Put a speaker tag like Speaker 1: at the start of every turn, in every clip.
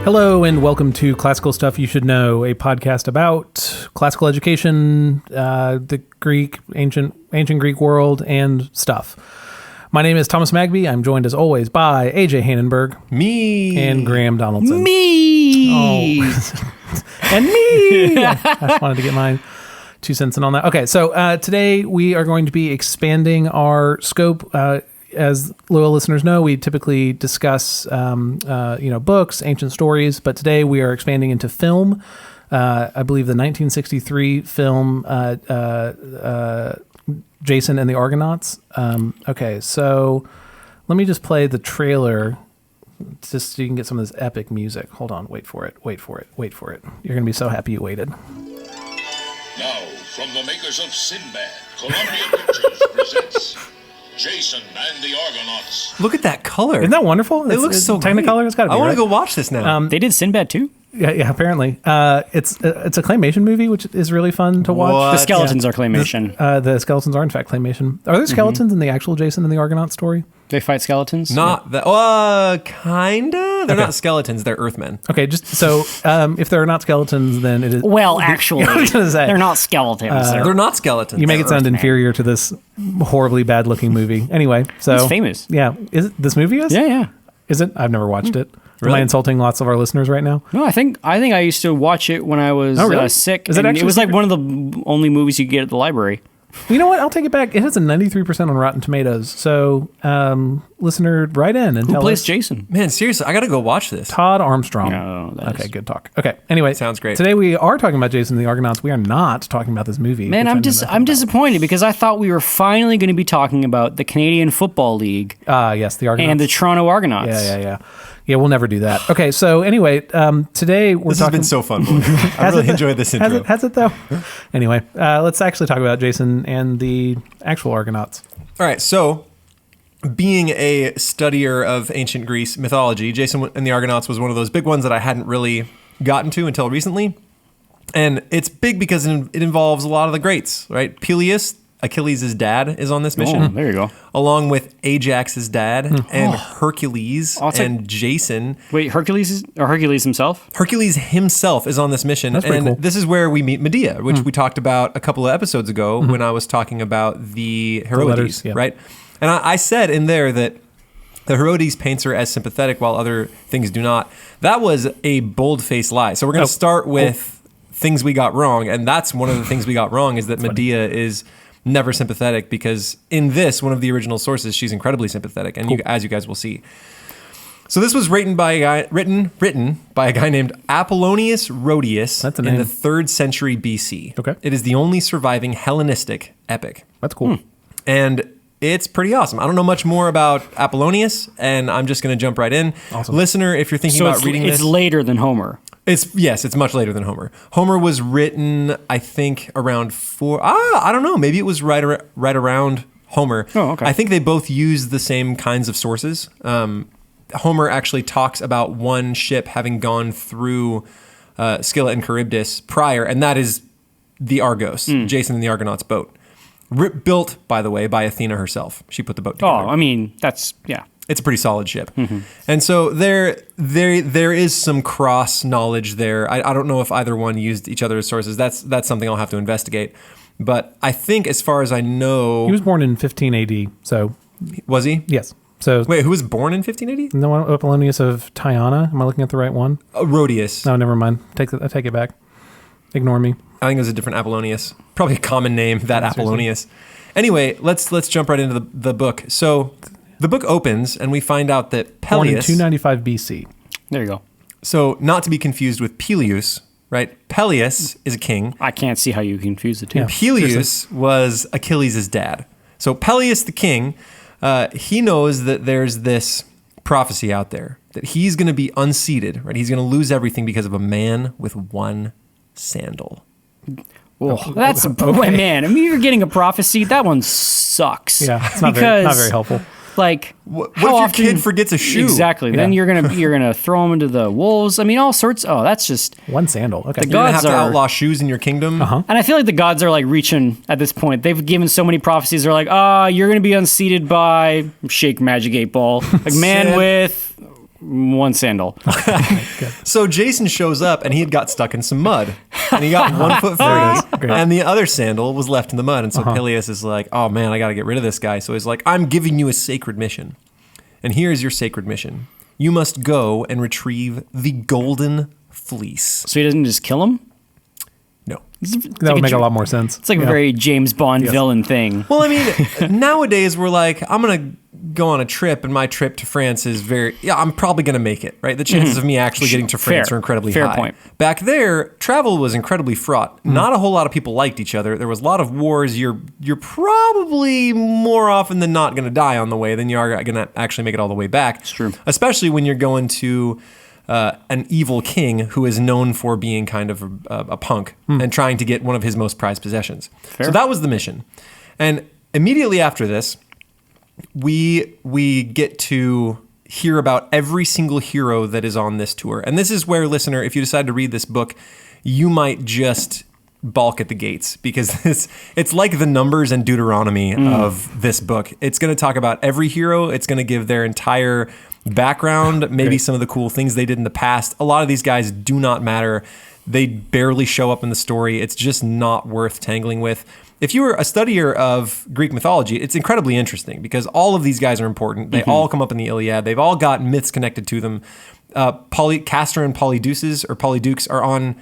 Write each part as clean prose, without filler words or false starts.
Speaker 1: Hello and welcome to Classical Stuff You Should Know, a podcast about classical education, the ancient Greek world, and stuff. My name is Thomas Magby. I'm joined as always by AJ Hannenberg.
Speaker 2: Me.
Speaker 1: And Graham Donaldson.
Speaker 3: Me.
Speaker 1: Oh. And me. I just wanted to get my 2 cents in on that. Okay, so today we are going to be expanding our scope. As loyal listeners know, we typically discuss, books, ancient stories, but today we are expanding into film. I believe the 1963 film Jason and the Argonauts. Okay, so let me just play the trailer just so you can get some of this epic music. Hold on, wait for it. You're going to be so happy you waited.
Speaker 4: Now, from the makers of Sinbad, Columbia Pictures presents Jason and the Argonauts.
Speaker 2: Look at that color.
Speaker 1: Isn't that wonderful?
Speaker 2: It looks so
Speaker 1: Technicolor.
Speaker 2: great.
Speaker 1: It's got to be.
Speaker 2: I want
Speaker 1: right?
Speaker 2: to go watch this now.
Speaker 3: They did Sinbad too?
Speaker 1: Yeah, apparently. It's a claymation movie, which is really fun to watch.
Speaker 2: What?
Speaker 3: The skeletons are claymation.
Speaker 1: The skeletons are, in fact, claymation. Are there skeletons in the actual Jason and the Argonaut story?
Speaker 3: They fight skeletons?
Speaker 2: Not that. Kinda. They're not skeletons. They're Earthmen.
Speaker 1: Okay, just so if there are not skeletons, then it is.
Speaker 3: Well, actually,
Speaker 1: I was gonna say,
Speaker 3: they're not skeletons.
Speaker 2: They're not skeletons.
Speaker 1: you make it
Speaker 2: They're
Speaker 1: sound
Speaker 2: Earthmen.
Speaker 1: inferior to this horribly bad-looking movie. Anyway, so
Speaker 3: It's famous.
Speaker 1: Yeah, is it this movie?
Speaker 3: Yeah.
Speaker 1: Is it? I've never watched it. Am I
Speaker 2: Really?
Speaker 1: insulting lots of our listeners right now?
Speaker 3: No, I think I used to watch it when I was
Speaker 1: really?
Speaker 3: sick.
Speaker 1: Is it
Speaker 3: and
Speaker 1: actually
Speaker 3: it was like
Speaker 1: sick?
Speaker 3: one of the only movies you could get at the library.
Speaker 1: You know what? I'll take it back. It has a 93% on Rotten Tomatoes. So, listener, write in and
Speaker 3: Who
Speaker 1: tell
Speaker 3: plays
Speaker 1: us.
Speaker 3: Jason?
Speaker 2: Man, seriously, I got to go watch this.
Speaker 1: Todd Armstrong.
Speaker 3: No, that
Speaker 1: Okay,
Speaker 3: is-
Speaker 1: good talk. Okay, anyway.
Speaker 2: Sounds great.
Speaker 1: Today we are talking about Jason and the Argonauts. We are not talking about this movie.
Speaker 3: Man,
Speaker 1: which I
Speaker 3: I'm
Speaker 1: know
Speaker 3: just
Speaker 1: nothing
Speaker 3: I'm
Speaker 1: about.
Speaker 3: disappointed because I thought we were finally going to be talking about the Canadian Football League
Speaker 1: Yes, the Argonauts.
Speaker 3: and the Toronto Argonauts.
Speaker 1: Yeah. Yeah, we'll never do that. Okay, so anyway, today we're
Speaker 2: This has
Speaker 1: talking...
Speaker 2: been so fun, boys. I really enjoyed this intro.
Speaker 1: Has it though? Anyway, let's actually talk about Jason and the actual Argonauts.
Speaker 2: All right, so being a studier of ancient Greece mythology, Jason and the Argonauts was one of those big ones that I hadn't really gotten to until recently. And it's big because it involves a lot of the greats, right? Peleus, Achilles' dad, is on this mission.
Speaker 3: Oh, there you go.
Speaker 2: Along with Ajax's dad and Hercules
Speaker 3: Oh, it's like-
Speaker 2: and Jason.
Speaker 3: Wait, Hercules himself?
Speaker 2: Hercules himself is on this mission.
Speaker 1: That's pretty
Speaker 2: and
Speaker 1: cool.
Speaker 2: this is where we meet Medea, which we talked about a couple of episodes ago when I was talking about the Herodes,
Speaker 1: letters, yeah.
Speaker 2: right? And I said in there that the Herodes paints her as sympathetic while other things do not. That was a bold-faced lie. So we're going to start with things we got wrong, and that's one of the things we got wrong is that Medea is never sympathetic because in this, one of the original sources, she's incredibly sympathetic, and as you guys will see. So this was written by a guy named Apollonius Rhodius
Speaker 1: That's a
Speaker 2: in
Speaker 1: name.
Speaker 2: the 3rd century BC.
Speaker 1: Okay.
Speaker 2: It is the only surviving Hellenistic epic.
Speaker 1: That's cool.
Speaker 2: And it's pretty awesome. I don't know much more about Apollonius, and I'm just going to jump right in.
Speaker 1: Awesome.
Speaker 2: Listener, if you're thinking
Speaker 3: So
Speaker 2: about reading
Speaker 3: it's
Speaker 2: this,
Speaker 3: later than Homer.
Speaker 2: it's much later than Homer. Homer was written, I think, around I don't know, maybe it was right around Homer.
Speaker 3: Oh, okay.
Speaker 2: I think they both use the same kinds of sources. Homer actually talks about one ship having gone through Scylla and Charybdis prior, and that is the Argos, Jason and the Argonauts boat. Built, by the way, by Athena herself. She put the boat together.
Speaker 3: Oh, I mean, that's, yeah.
Speaker 2: It's a pretty solid ship. And so there is some cross knowledge there. I don't know if either one used each other as sources. That's something I'll have to investigate. But I think as far as I know...
Speaker 1: He was born in 15 AD, so
Speaker 2: Was he?
Speaker 1: yes. So
Speaker 2: Wait, who was born in 1580?
Speaker 1: no one Apollonius of Tyana. Am I looking at the right one?
Speaker 2: Rhodius.
Speaker 1: No, never mind. I take it back. Ignore me.
Speaker 2: I think it was a different Apollonius. Probably a common name, that Apollonius. Anyway, let's jump right into the book. So the book opens and we find out that
Speaker 1: Born in
Speaker 2: Peleus...
Speaker 1: 295 BC.
Speaker 3: There you go.
Speaker 2: So not to be confused with Peleus, right? Peleus is a king.
Speaker 3: I can't see how you confuse the two.
Speaker 1: Yeah.
Speaker 2: Peleus was Achilles' dad. So Peleus the king, he knows that there's this prophecy out there that he's going to be unseated, right? He's going to lose everything because of a man with one sandal.
Speaker 3: Oh, that's man. I mean, you're getting a prophecy. That one sucks.
Speaker 1: Yeah, it's not very helpful.
Speaker 3: Like,
Speaker 2: What
Speaker 3: how
Speaker 2: if your
Speaker 3: often,
Speaker 2: kid forgets a shoe?
Speaker 3: Exactly. Then
Speaker 1: Yeah.
Speaker 3: you're gonna throw him into the wolves. I mean, all sorts. Oh, that's just.
Speaker 1: One sandal. Okay.
Speaker 2: You're going to have
Speaker 3: Gods
Speaker 2: to
Speaker 3: are-
Speaker 2: outlaw shoes in your kingdom.
Speaker 1: Uh-huh.
Speaker 3: And I feel like the gods are like reaching at this point. They've given so many prophecies. They're like, you're gonna be unseated by shake magic 8 ball, like man
Speaker 2: Sand-
Speaker 3: with One sandal.
Speaker 2: So Jason shows up, and he had got stuck in some mud, and he got 1 foot free, and the other sandal was left in the mud. And so Peleus is like, "Oh man, I got to get rid of this guy." So he's like, "I'm giving you a sacred mission, and here's your sacred mission. You must go and retrieve the golden fleece."
Speaker 3: So he doesn't just kill him?
Speaker 2: No.
Speaker 1: That would make a lot more sense.
Speaker 3: It's like a very James Bond villain thing.
Speaker 2: Well, I mean, nowadays we're like, I'm going to go on a trip, and my trip to France is I'm probably going to make it, right? The chances of me actually getting to France are incredibly high.
Speaker 3: Fair point.
Speaker 2: Back there, travel was incredibly fraught. Not a whole lot of people liked each other. There was a lot of wars. You're probably more often than not going to die on the way than you are going to actually make it all the way back.
Speaker 3: It's true.
Speaker 2: Especially when you're going to an evil king who is known for being kind of a punk and trying to get one of his most prized possessions.
Speaker 3: Fair.
Speaker 2: So that was the mission. And immediately after this, we get to hear about every single hero that is on this tour. And this is where, listener, if you decide to read this book, you might just balk at the gates, because it's like the Numbers and Deuteronomy of this book. It's going to talk about every hero. It's going to give their entire background, maybe some of the cool things they did in the past. A lot of these guys do not matter. They barely show up in the story. It's just not worth tangling with. If you were a studier of Greek mythology, it's incredibly interesting, because all of these guys are important. They all come up in the Iliad. They've all got myths connected to them. Castor and Polydeuces are on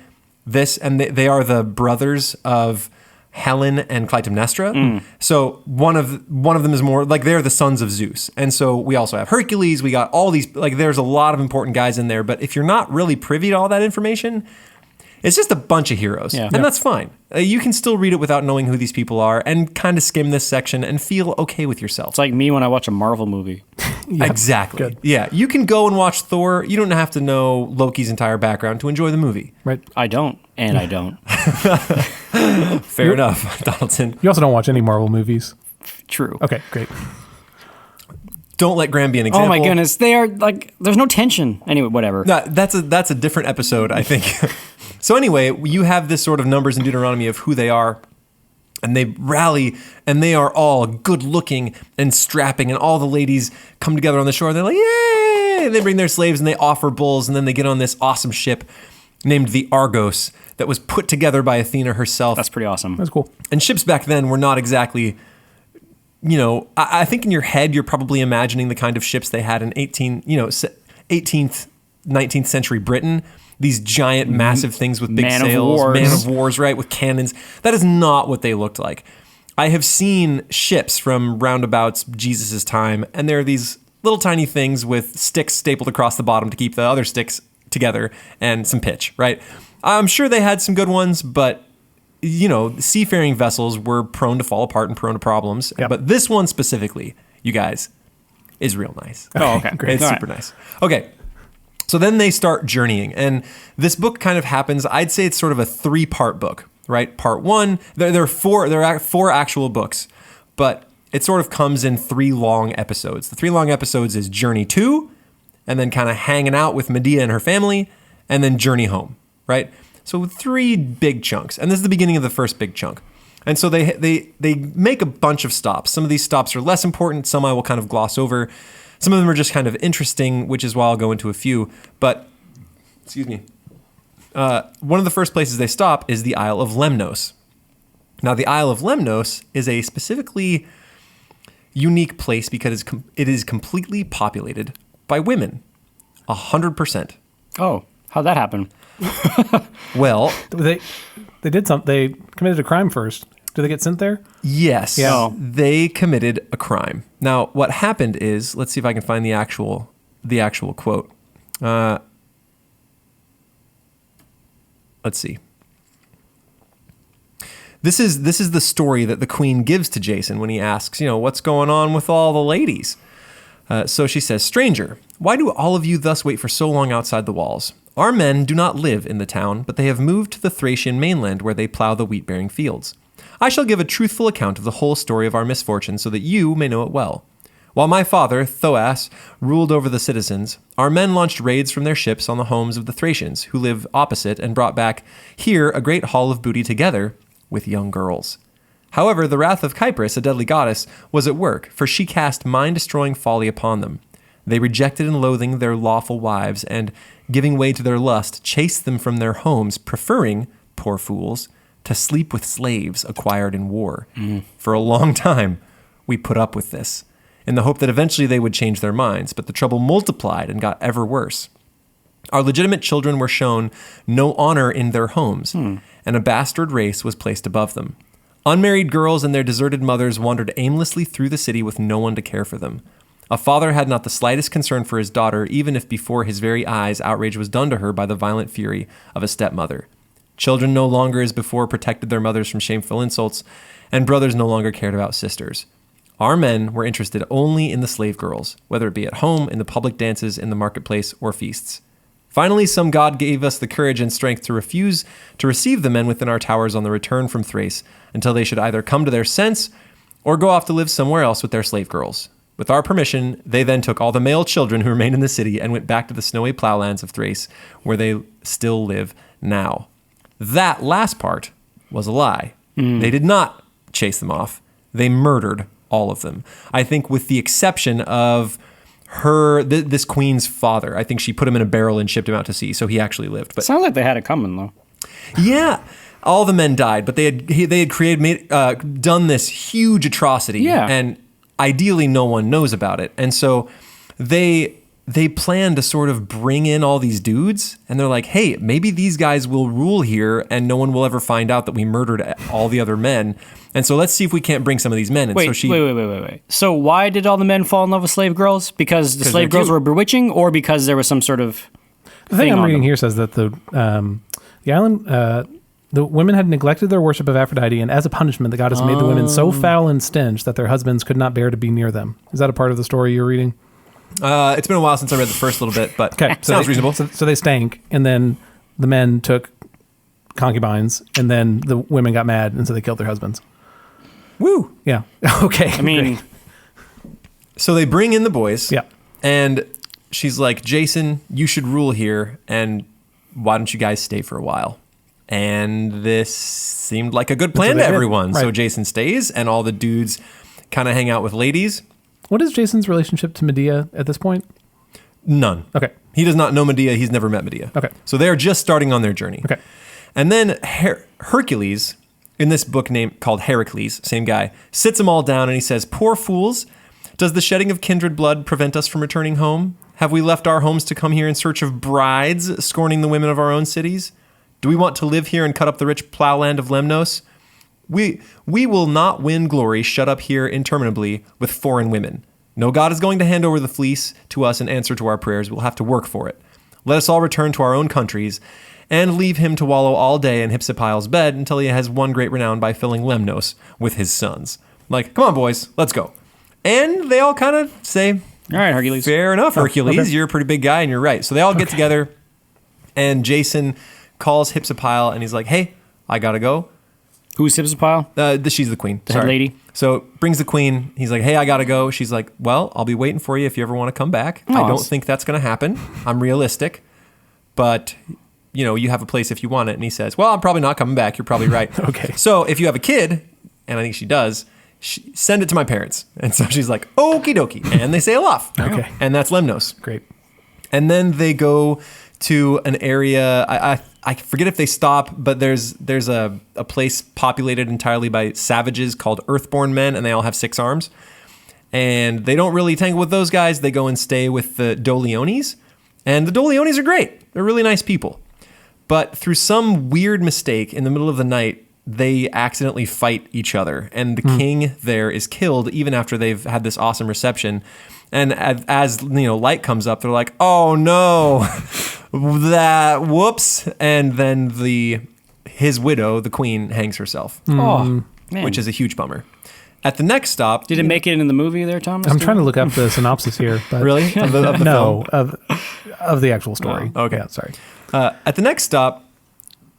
Speaker 2: this, and they are the brothers of Helen and Clytemnestra. So one of them is more like, they're the sons of Zeus. And so we also have Hercules. We got all these, like, there's a lot of important guys in there. But if you're not really privy to all that information, it's just a bunch of heroes.
Speaker 3: Yeah.
Speaker 2: And that's fine. You can still read it without knowing who these people are and kind of skim this section and feel okay with yourself.
Speaker 3: It's like me when I watch a Marvel movie.
Speaker 2: Exactly.
Speaker 1: Good.
Speaker 2: Yeah. You can go and watch Thor. You don't have to know Loki's entire background to enjoy the movie.
Speaker 1: Right.
Speaker 3: I don't, and I don't.
Speaker 2: Fair enough, Donaldson.
Speaker 1: You also don't watch any Marvel movies.
Speaker 3: True.
Speaker 1: Okay, great.
Speaker 2: Don't let Graham be an example.
Speaker 3: Oh my goodness, they are like, there's no tension. Anyway, whatever.
Speaker 2: No, that's a different episode, I think. So anyway, you have this sort of Numbers and Deuteronomy of who they are, and they rally, and they are all good looking and strapping, and all the ladies come together on the shore. And they're like, yay! And they bring their slaves, and they offer bulls, and then they get on this awesome ship named the Argos that was put together by Athena herself.
Speaker 3: That's pretty awesome.
Speaker 1: That's cool.
Speaker 2: And ships back then were not exactly, I think in your head you're probably imagining the kind of ships they had in 18th, 19th century Britain. These giant, massive things with big sails, man of wars, right, with cannons. That is not what they looked like. I have seen ships from roundabouts Jesus' time, and there are these little tiny things with sticks stapled across the bottom to keep the other sticks together, and some pitch, right? I'm sure they had some good ones, but seafaring vessels were prone to fall apart and prone to problems.
Speaker 1: Yep.
Speaker 2: But this one specifically, you guys, is real nice.
Speaker 3: Oh, okay.
Speaker 1: Great.
Speaker 2: It's
Speaker 3: All
Speaker 2: super nice. Okay. So then they start journeying, and this book kind of happens. I'd say it's sort of a 3-part book, right? Part 1, there are 4 actual books, but it sort of comes in 3 long episodes. The 3 long episodes is Journey 2, and then kind of hanging out with Medea and her family, and then Journey Home, right? So 3 big chunks, and this is the beginning of the first big chunk. And so they make a bunch of stops. Some of these stops are less important. Some I will kind of gloss over. Some of them are just kind of interesting, which is why I'll go into a few. But, excuse me, one of the first places they stop is the Isle of Lemnos. Now, the Isle of Lemnos is a specifically unique place because it is completely populated by women, 100%.
Speaker 3: Oh, how'd that happen?
Speaker 2: Well,
Speaker 1: They did something. They committed a crime first. Did they get sent there?
Speaker 2: yes,
Speaker 1: Yeah.
Speaker 2: they committed a crime. Now, what happened is, let's see if I can find the actual quote. Let's see. This is the story that the queen gives to Jason when he asks, what's going on with all the ladies? So she says, "Stranger, why do all of you thus wait for so long outside the walls? Our men do not live in the town, but they have moved to the Thracian mainland where they plow the wheat-bearing fields. I shall give a truthful account of the whole story of our misfortune so that you may know it well. While my father, Thoas, ruled over the citizens, our men launched raids from their ships on the homes of the Thracians, who live opposite, and brought back here a great haul of booty together with young girls. However, the wrath of Cypris, a deadly goddess, was at work, for she cast mind-destroying folly upon them. They rejected and loathing their lawful wives, and giving way to their lust, chased them from their homes, preferring, poor fools, to sleep with slaves acquired in war. For a long time, we put up with this, in the hope that eventually they would change their minds, but the trouble multiplied and got ever worse. Our legitimate children were shown no honor in their homes, and a bastard race was placed above them. Unmarried girls and their deserted mothers wandered aimlessly through the city with no one to care for them. A father had not the slightest concern for his daughter, even if before his very eyes outrage was done to her by the violent fury of a stepmother. Children no longer as before protected their mothers from shameful insults, and brothers no longer cared about sisters. Our men were interested only in the slave girls, whether it be at home, in the public dances, in the marketplace, or feasts. Finally, some god gave us the courage and strength to refuse to receive the men within our towers on the return from Thrace, until they should either come to their sense or go off to live somewhere else with their slave girls. With our permission, they then took all the male children who remained in the city and went back to the snowy plowlands of Thrace, where they still live now. That last part was a lie. They did not chase them off. They murdered all of them. I think with the exception of this queen's father. I think she put him in a barrel and shipped him out to sea, so he actually lived. But
Speaker 3: sounds like they had it coming, though.
Speaker 2: Yeah. All the men died, but they had done this huge atrocity.
Speaker 3: Yeah.
Speaker 2: And ideally no one knows about it. And so they plan to sort of bring in all these dudes, and they're like, hey, maybe these guys will rule here and no one will ever find out that we murdered all the other men. And so let's see if we can't bring some of these men. And
Speaker 3: wait. So why did all the men fall in love with slave girls? Because the slave girls were bewitching, or because there was some sort of
Speaker 1: The thing I'm reading here says that the island, the women had neglected their worship of Aphrodite, and as a punishment, the goddess made the women so foul and stench that their husbands could not bear to be near them. Is that a part of the story you're reading?
Speaker 2: It's been a while since I read the first little bit, but sounds reasonable.
Speaker 1: So they stank, and then the men took concubines, and then the women got mad, and so they killed their husbands.
Speaker 2: Woo!
Speaker 1: Yeah. Okay.
Speaker 3: I mean,
Speaker 2: so they bring in the boys.
Speaker 1: Yeah.
Speaker 2: And she's like, Jason, you should rule here, and why don't you guys stay for a while? And this seemed like a good plan to everyone. Right. So Jason stays, and all the dudes kind of hang out with ladies.
Speaker 1: What is Jason's relationship to Medea at this point?
Speaker 2: None.
Speaker 1: Okay.
Speaker 2: He does not know Medea. He's never met Medea.
Speaker 1: Okay.
Speaker 2: So they're just starting on their journey.
Speaker 1: Okay.
Speaker 2: And then Hercules, in this book called Heracles, same guy, sits them all down and he says, poor fools, does the shedding of kindred blood prevent us from returning home? Have we left our homes to come here in search of brides, scorning the women of our own cities? Do we want to live here and cut up the rich plowland of Lemnos? We will not win glory shut up here interminably with foreign women. No god is going to hand over the fleece to us in answer to our prayers. We'll have to work for it. Let us all return to our own countries and leave him to wallow all day in Hypsipyle's bed until he has won great renown by filling Lemnos with his sons. Like, come on, boys, let's go. And they all kind of say,
Speaker 3: all right, Hercules.
Speaker 2: Fair enough, Hercules.
Speaker 1: Okay.
Speaker 2: You're a pretty big guy, and you're right. So they all get together, and Jason calls Hypsipyle, and he's like, hey, I gotta go.
Speaker 3: Who's Hypsipyle?
Speaker 2: She's the queen.
Speaker 3: The head lady.
Speaker 2: So brings the queen. He's like, hey, I gotta go. She's like, well, I'll be waiting for you if you ever want to come back. I don't think that's going to happen. I'm realistic. But, you have a place if you want it. And he says, well, I'm probably not coming back. You're probably right.
Speaker 1: Okay.
Speaker 2: So if you have a kid, and I think she does, send it to my parents. And so she's like, okie dokie. And they sail off.
Speaker 1: Okay.
Speaker 2: And that's Lemnos.
Speaker 1: Great.
Speaker 2: And then they go to an area, I forget if they stop, but there's a place populated entirely by savages called Earthborn men, and they all have 6 arms. And they don't really tangle with those guys. They go and stay with the Doleones. And the Doleones are great. They're really nice people. But through some weird mistake in the middle of the night, they accidentally fight each other. And the king there is killed even after they've had this awesome reception. And as light comes up, they're like, oh no, whoops. And then his widow, the queen, hangs herself.
Speaker 3: Oh, man.
Speaker 2: Which is a huge bummer. At the next stop...
Speaker 3: Did it make it in the movie there, Thomas?
Speaker 1: I'm trying to look up the synopsis here. But
Speaker 2: really? Of the
Speaker 1: no,
Speaker 2: film?
Speaker 1: of the actual story.
Speaker 2: Oh, okay.
Speaker 1: Yeah, sorry.
Speaker 2: At the next stop,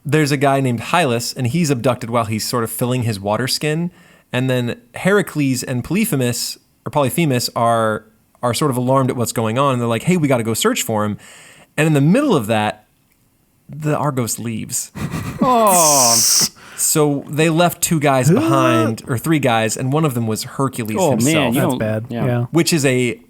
Speaker 2: there's a guy named Hylas, and he's abducted while he's sort of filling his water skin. And then Heracles and Polyphemus are sort of alarmed at what's going on. And they're like, hey, we got to go search for him. And in the middle of that, the Argos leaves.
Speaker 3: Oh.
Speaker 2: So they left 2 guys behind, or 3 guys, and one of them was Hercules himself.
Speaker 3: Man,
Speaker 1: That's bad. Yeah.
Speaker 2: Which is a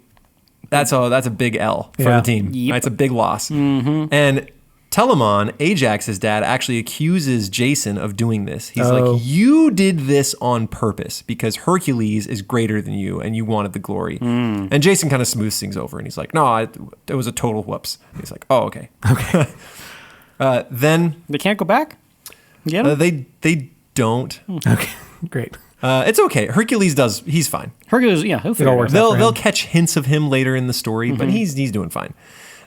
Speaker 2: That's a big L for
Speaker 1: Yeah.
Speaker 2: the team.
Speaker 3: Yep.
Speaker 2: Right? It's a big loss. And Telamon, Ajax's dad, actually accuses Jason of doing this. He's like, you did this on purpose because Hercules is greater than you and you wanted the glory. And Jason kind of smooths things over and he's like, no, it was a total whoops. And he's like, oh, okay. Okay. Then
Speaker 3: They can't go back? Get him?
Speaker 2: they don't.
Speaker 1: Okay, great.
Speaker 2: It's okay. Hercules does. He's fine.
Speaker 3: Hercules, yeah, he'll figure
Speaker 1: all
Speaker 3: it
Speaker 1: works
Speaker 3: out.
Speaker 1: out.
Speaker 2: They'll catch hints of him later in the story, but he's doing fine.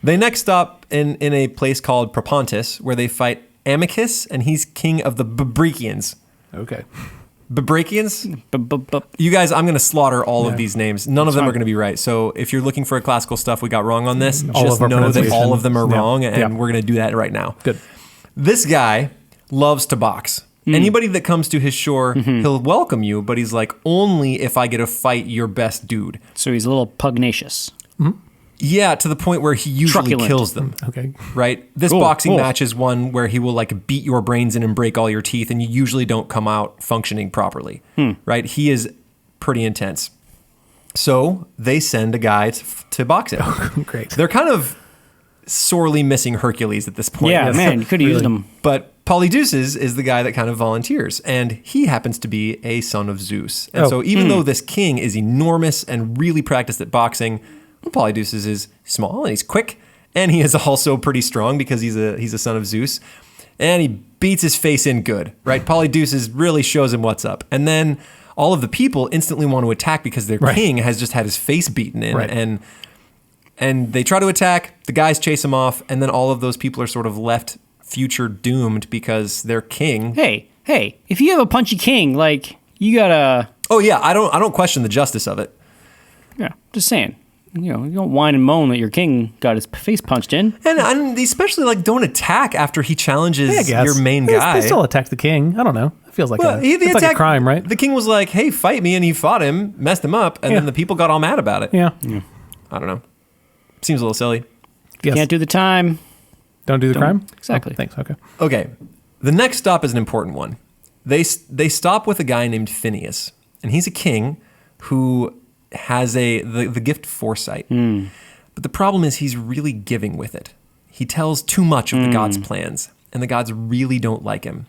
Speaker 2: They next stop in a place called Propontis, where they fight Amycus, and he's king of the Babrachians.
Speaker 1: Okay.
Speaker 2: Babrachians?
Speaker 3: Bu-
Speaker 2: You guys, I'm going to slaughter all of these names. None of them are going to be right. So if you're looking for a classical stuff we got wrong on this,
Speaker 1: All
Speaker 2: just
Speaker 1: of our
Speaker 2: know that all
Speaker 1: pronunciation.
Speaker 2: of them are
Speaker 1: Yeah.
Speaker 2: wrong, and
Speaker 1: Yeah.
Speaker 2: we're going to do that right now.
Speaker 1: Good.
Speaker 2: This guy loves to box. Anybody that comes to his shore, he'll welcome you, but he's like, only if I get to fight your best dude.
Speaker 3: So he's a little pugnacious.
Speaker 2: Yeah, to the point where he usually
Speaker 3: Truculent.
Speaker 2: kills them.
Speaker 1: Okay.
Speaker 2: Right? This
Speaker 3: Cool,
Speaker 2: boxing
Speaker 3: cool.
Speaker 2: match is one where he will like beat your brains in and break all your teeth, and you usually don't come out functioning properly. Right? He is pretty intense. So they send a guy to box him.
Speaker 1: Great.
Speaker 2: They're kind of sorely missing Hercules at this point.
Speaker 3: Yeah, man, you could have used him.
Speaker 2: But Polydeuces is the guy that kind of volunteers, and he happens to be a son of Zeus. And so even though this king is enormous and really practiced at boxing, Polydeuces is small and he's quick, and he is also pretty strong because he's a son of Zeus, and he beats his face in good, right? Polydeuces really shows him what's up. And then all of the people instantly want to attack because their king has just had his face beaten in, and they try to attack, the guys chase him off, and then all of those people are sort of left future doomed because their king.
Speaker 3: Hey, if you have a punchy king, like, you gotta...
Speaker 2: Oh yeah, I don't question the justice of it.
Speaker 3: Yeah, just saying. You know, you don't whine and moan that your king got his face punched in.
Speaker 2: And especially like don't attack after he challenges
Speaker 1: I guess.
Speaker 2: your main
Speaker 1: They-
Speaker 2: guy.
Speaker 1: They still attacked the king. I don't know. It feels like
Speaker 2: Well,
Speaker 1: it's like a crime, right?
Speaker 2: The king was like, "Hey, fight me," and he fought him, messed him up, and then the people got all mad about it.
Speaker 1: Yeah.
Speaker 2: I don't know. Seems a little silly.
Speaker 1: Yes.
Speaker 3: Can't do the time.
Speaker 1: Don't do the crime?
Speaker 3: Exactly.
Speaker 1: Oh, thanks. Okay.
Speaker 2: Okay, the next stop is an important one. They stop with a guy named Phineas, and he's a king who has the gift of foresight. But the problem is he's really giving with it. He tells too much of the gods' plans, and the gods really don't like him.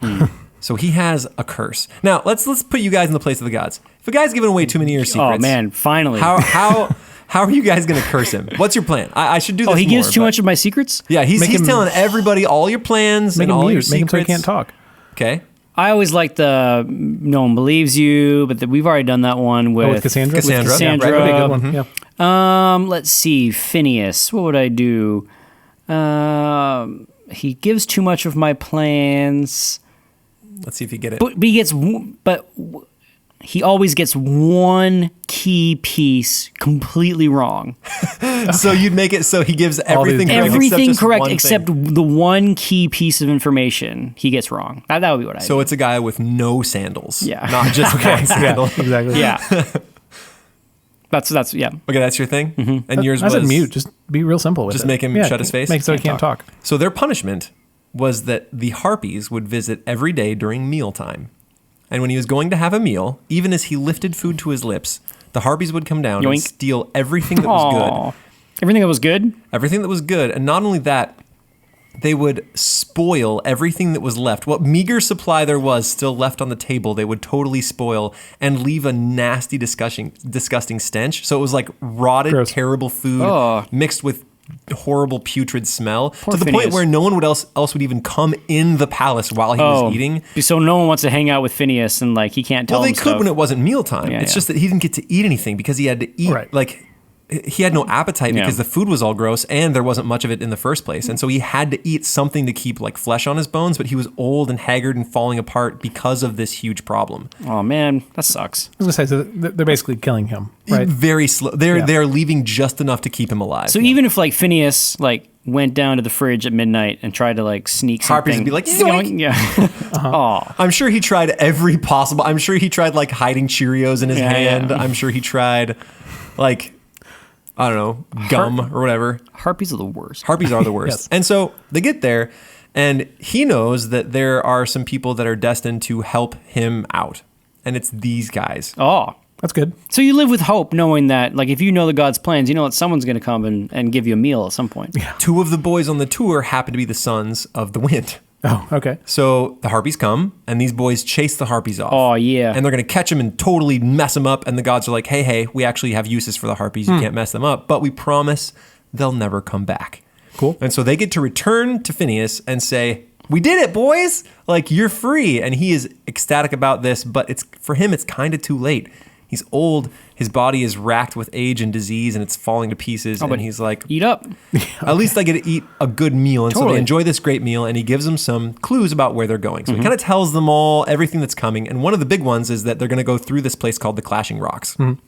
Speaker 2: So he has a curse. Now let's put you guys in the place of the gods. If a guy's giving away too many of your secrets,
Speaker 3: Oh, man, finally.
Speaker 2: how are you guys going to curse him? What's your plan? I should do this.
Speaker 3: Oh, he gives
Speaker 2: more,
Speaker 3: too
Speaker 2: but-
Speaker 3: much of my secrets?
Speaker 2: Yeah, he's
Speaker 1: Make him-
Speaker 2: telling everybody all your plans
Speaker 1: Make
Speaker 2: and
Speaker 1: him
Speaker 2: all your
Speaker 1: mute. Make him so he
Speaker 2: secrets.
Speaker 1: can't talk.
Speaker 2: Okay.
Speaker 3: I always like the no one believes you, but we've already done that one with,
Speaker 1: Oh, with Cassandra?
Speaker 3: With
Speaker 2: Cassandra, yeah,
Speaker 3: Cassandra.
Speaker 2: right,
Speaker 1: That'd be a
Speaker 2: okay,
Speaker 1: good one. Yeah.
Speaker 3: Let's see, Phineas. What would I do? He gives too much of my plans,
Speaker 2: Let's see if you get it.
Speaker 3: but he always gets one key piece completely wrong.
Speaker 2: So you'd make it so he gives everything
Speaker 1: these-
Speaker 2: correct,
Speaker 3: Everything
Speaker 2: just
Speaker 3: correct
Speaker 2: one
Speaker 3: except
Speaker 2: thing.
Speaker 3: the one key piece of information he gets wrong. That would be what I
Speaker 2: So
Speaker 3: do.
Speaker 2: it's a guy with no sandals.
Speaker 3: Yeah.
Speaker 2: Not just one sandal.
Speaker 1: Exactly.
Speaker 3: Yeah. That's yeah.
Speaker 2: Okay, that's your thing? And yours
Speaker 1: I
Speaker 2: was
Speaker 1: said mute. Just be real simple with it.
Speaker 2: Just make him shut his face?
Speaker 1: Make it so he can't talk.
Speaker 2: So their punishment was that the harpies would visit every day during mealtime. And when he was going to have a meal, even as he lifted food to his lips, the harpies would come down and
Speaker 3: Yoink.
Speaker 2: steal everything that was
Speaker 3: Aw. Everything that was good.
Speaker 2: good. Everything that was good. And not only that, they would spoil everything that was left. What meager supply there was still left on the table, they would totally spoil and leave a nasty, disgusting stench. So it was like rotted,
Speaker 1: Gross.
Speaker 2: terrible food
Speaker 3: Oh.
Speaker 2: mixed with horrible, putrid smell
Speaker 3: Poor
Speaker 2: to the point
Speaker 3: Phineas.
Speaker 2: where no one else would even come in the palace while he was eating.
Speaker 3: So no one wants to hang out with Phineas and like he can't tell
Speaker 2: Well, they
Speaker 3: him
Speaker 2: could
Speaker 3: stuff.
Speaker 2: when it wasn't mealtime.
Speaker 3: Yeah,
Speaker 2: It's
Speaker 3: yeah.
Speaker 2: just that he didn't get to eat anything because he had to eat
Speaker 1: Right.
Speaker 2: like he had no appetite
Speaker 3: Yeah.
Speaker 2: because the food was all gross and there wasn't much of it in the first place. And so he had to eat something to keep like flesh on his bones, but he was old and haggard and falling apart because of this huge problem.
Speaker 3: Oh man, that sucks.
Speaker 1: I was gonna say, so they're basically killing him, right?
Speaker 2: Very slow. They're
Speaker 1: Yeah.
Speaker 2: they're leaving just enough to keep him alive.
Speaker 3: So even if like Phineas like went down to the fridge at midnight and tried to like sneak
Speaker 2: Harpies
Speaker 3: something,
Speaker 2: would be like,
Speaker 3: you know,
Speaker 2: "Yoink."
Speaker 3: yeah. Oh,
Speaker 2: I'm sure he tried every possible. I'm sure he tried like hiding Cheerios in his
Speaker 3: Yeah,
Speaker 2: hand.
Speaker 3: yeah.
Speaker 2: I'm sure he tried like I don't know, gum or whatever.
Speaker 3: harpies are the worst.
Speaker 2: Harpies are the worst.
Speaker 1: Yes.
Speaker 2: And so they get there, and he knows that there are some people that are destined to help him out. And it's these guys.
Speaker 3: Oh,
Speaker 1: That's good.
Speaker 3: So you live with hope, knowing that, like, if you know the God's plans, you know that someone's going to come and give you a meal at some point. Yeah.
Speaker 2: 2 of the boys on the tour happen to be the sons of the wind.
Speaker 1: Oh, okay.
Speaker 2: So the harpies come, and these boys chase the harpies off.
Speaker 3: Oh, yeah.
Speaker 2: And they're going to catch them and totally mess them up. And the gods are like, hey, we actually have uses for the harpies. You can't mess them up. But we promise they'll never come back.
Speaker 1: Cool.
Speaker 2: And so they get to return to Phineas and say, we did it, boys. Like, you're free. And he is ecstatic about this, but for him, it's kind of too late. He's old. His body is racked with age and disease, and it's falling to pieces. And he's like,
Speaker 3: eat up.
Speaker 2: At least I get to eat a good meal. And so
Speaker 3: Totally.
Speaker 2: they enjoy this great meal, and he gives them some clues about where they're going. So he kind of tells them all everything that's coming. And one of the big ones is that they're going to go through this place called the Clashing Rocks. And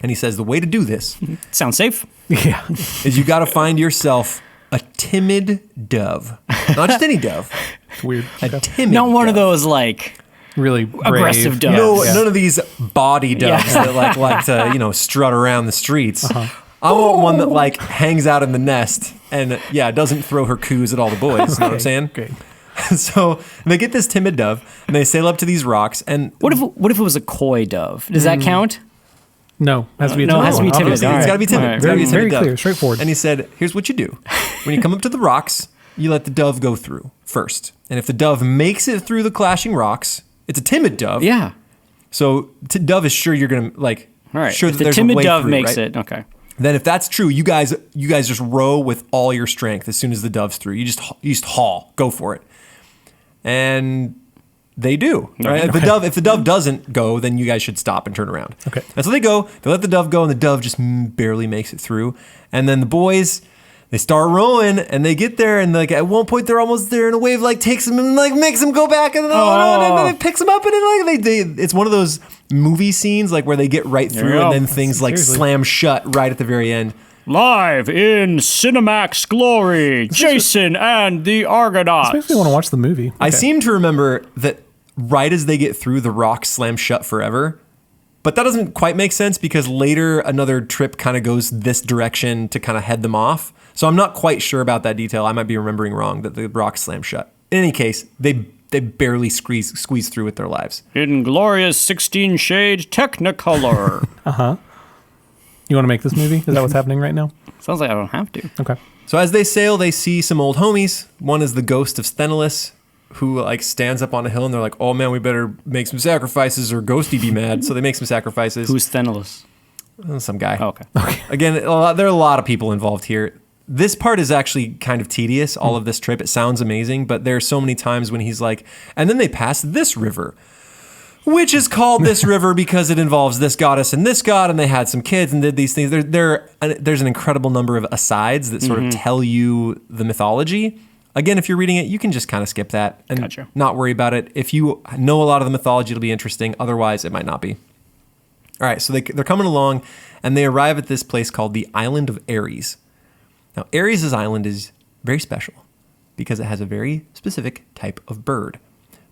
Speaker 2: he says the way to do this
Speaker 3: Sounds safe.
Speaker 1: Yeah.
Speaker 2: is you got to find yourself a timid dove. Not just any dove.
Speaker 1: It's weird.
Speaker 2: A timid
Speaker 3: Not one of
Speaker 2: dove.
Speaker 3: those, like,
Speaker 1: Really brave.
Speaker 3: aggressive doves.
Speaker 2: No,
Speaker 1: Yeah.
Speaker 2: none of these body doves
Speaker 3: Yeah.
Speaker 2: that like to strut around the streets. I want one that like hangs out in the nest and doesn't throw her coos at all the boys. You know what I'm saying?
Speaker 1: Okay.
Speaker 2: So they get this timid dove and they sail up to these rocks and
Speaker 3: What if it was a coy dove? Does that count?
Speaker 1: No, has to be a
Speaker 3: No, it has to be timid.
Speaker 1: obviously.
Speaker 3: All
Speaker 2: it's
Speaker 3: right.
Speaker 2: got to be timid.
Speaker 3: All right.
Speaker 2: It's gotta be a timid
Speaker 1: Very
Speaker 2: dove.
Speaker 1: clear, straightforward.
Speaker 2: And he said, here's what you do. When you come up to the rocks, you let the dove go through first. And if the dove makes it through the clashing rocks, it's a timid dove.
Speaker 3: Yeah.
Speaker 2: So dove is sure you're going to like,
Speaker 3: All right.
Speaker 2: sure
Speaker 3: If
Speaker 2: that
Speaker 3: the
Speaker 2: there's
Speaker 3: timid
Speaker 2: a way
Speaker 3: dove
Speaker 2: through,
Speaker 3: makes
Speaker 2: right?
Speaker 3: it, okay.
Speaker 2: Then if that's true, you guys just row with all your strength as soon as the dove's through. You just haul, go for it. And they do. Right?
Speaker 1: Okay.
Speaker 2: If the dove doesn't go, then you guys should stop and turn around.
Speaker 1: Okay.
Speaker 2: And so they go, they let the dove go, and the dove just barely makes it through. And then the boys, they start rowing, and they get there, and like at one point they're almost there, and a wave like takes them and like makes them go back, and then, and then it picks them up, and then like it's one of those movie scenes like where they get right
Speaker 3: There
Speaker 2: through,
Speaker 3: you
Speaker 2: and
Speaker 3: go.
Speaker 2: then things like
Speaker 1: Seriously.
Speaker 2: slam shut right at the very end.
Speaker 3: Live in Cinemax Glory, Jason and the Argonauts.
Speaker 1: Makes me want to watch the movie.
Speaker 2: I
Speaker 1: Okay.
Speaker 2: seem to remember that right as they get through, the rocks slam shut forever. But that doesn't quite make sense because later another trip kind of goes this direction to kind of head them off. So I'm not quite sure about that detail. I might be remembering wrong that the rocks slam shut. In any case, they barely squeeze through with their lives.
Speaker 3: In glorious 16 shade Technicolor.
Speaker 1: You want to make this movie? Is that what's happening right now?
Speaker 3: Sounds like I don't have to.
Speaker 1: Okay.
Speaker 2: So as they sail, they see some old homies. One is the ghost of Sthenelus, who like stands up on a hill, and they're like, "Oh man, we better make some sacrifices, or Ghosty be mad." So they make some sacrifices.
Speaker 3: Who's Sthenelus?
Speaker 2: Some guy?
Speaker 3: Oh, okay.
Speaker 2: Again, there are a lot of people involved here. This part is actually kind of tedious, all of this trip. It sounds amazing, but there are so many times when he's like, and then they pass this river, which is called this river because it involves this goddess and this god, and they had some kids and did these things. There's an incredible number of asides that sort of tell you the mythology. Again, if you're reading it, you can just kind of skip that and
Speaker 3: Gotcha.
Speaker 2: not worry about it. If you know a lot of the mythology, it'll be interesting. Otherwise, it might not be. All right, so they're coming along, and they arrive at this place called the Island of Ares. Now, Ares' island is very special because it has a very specific type of bird.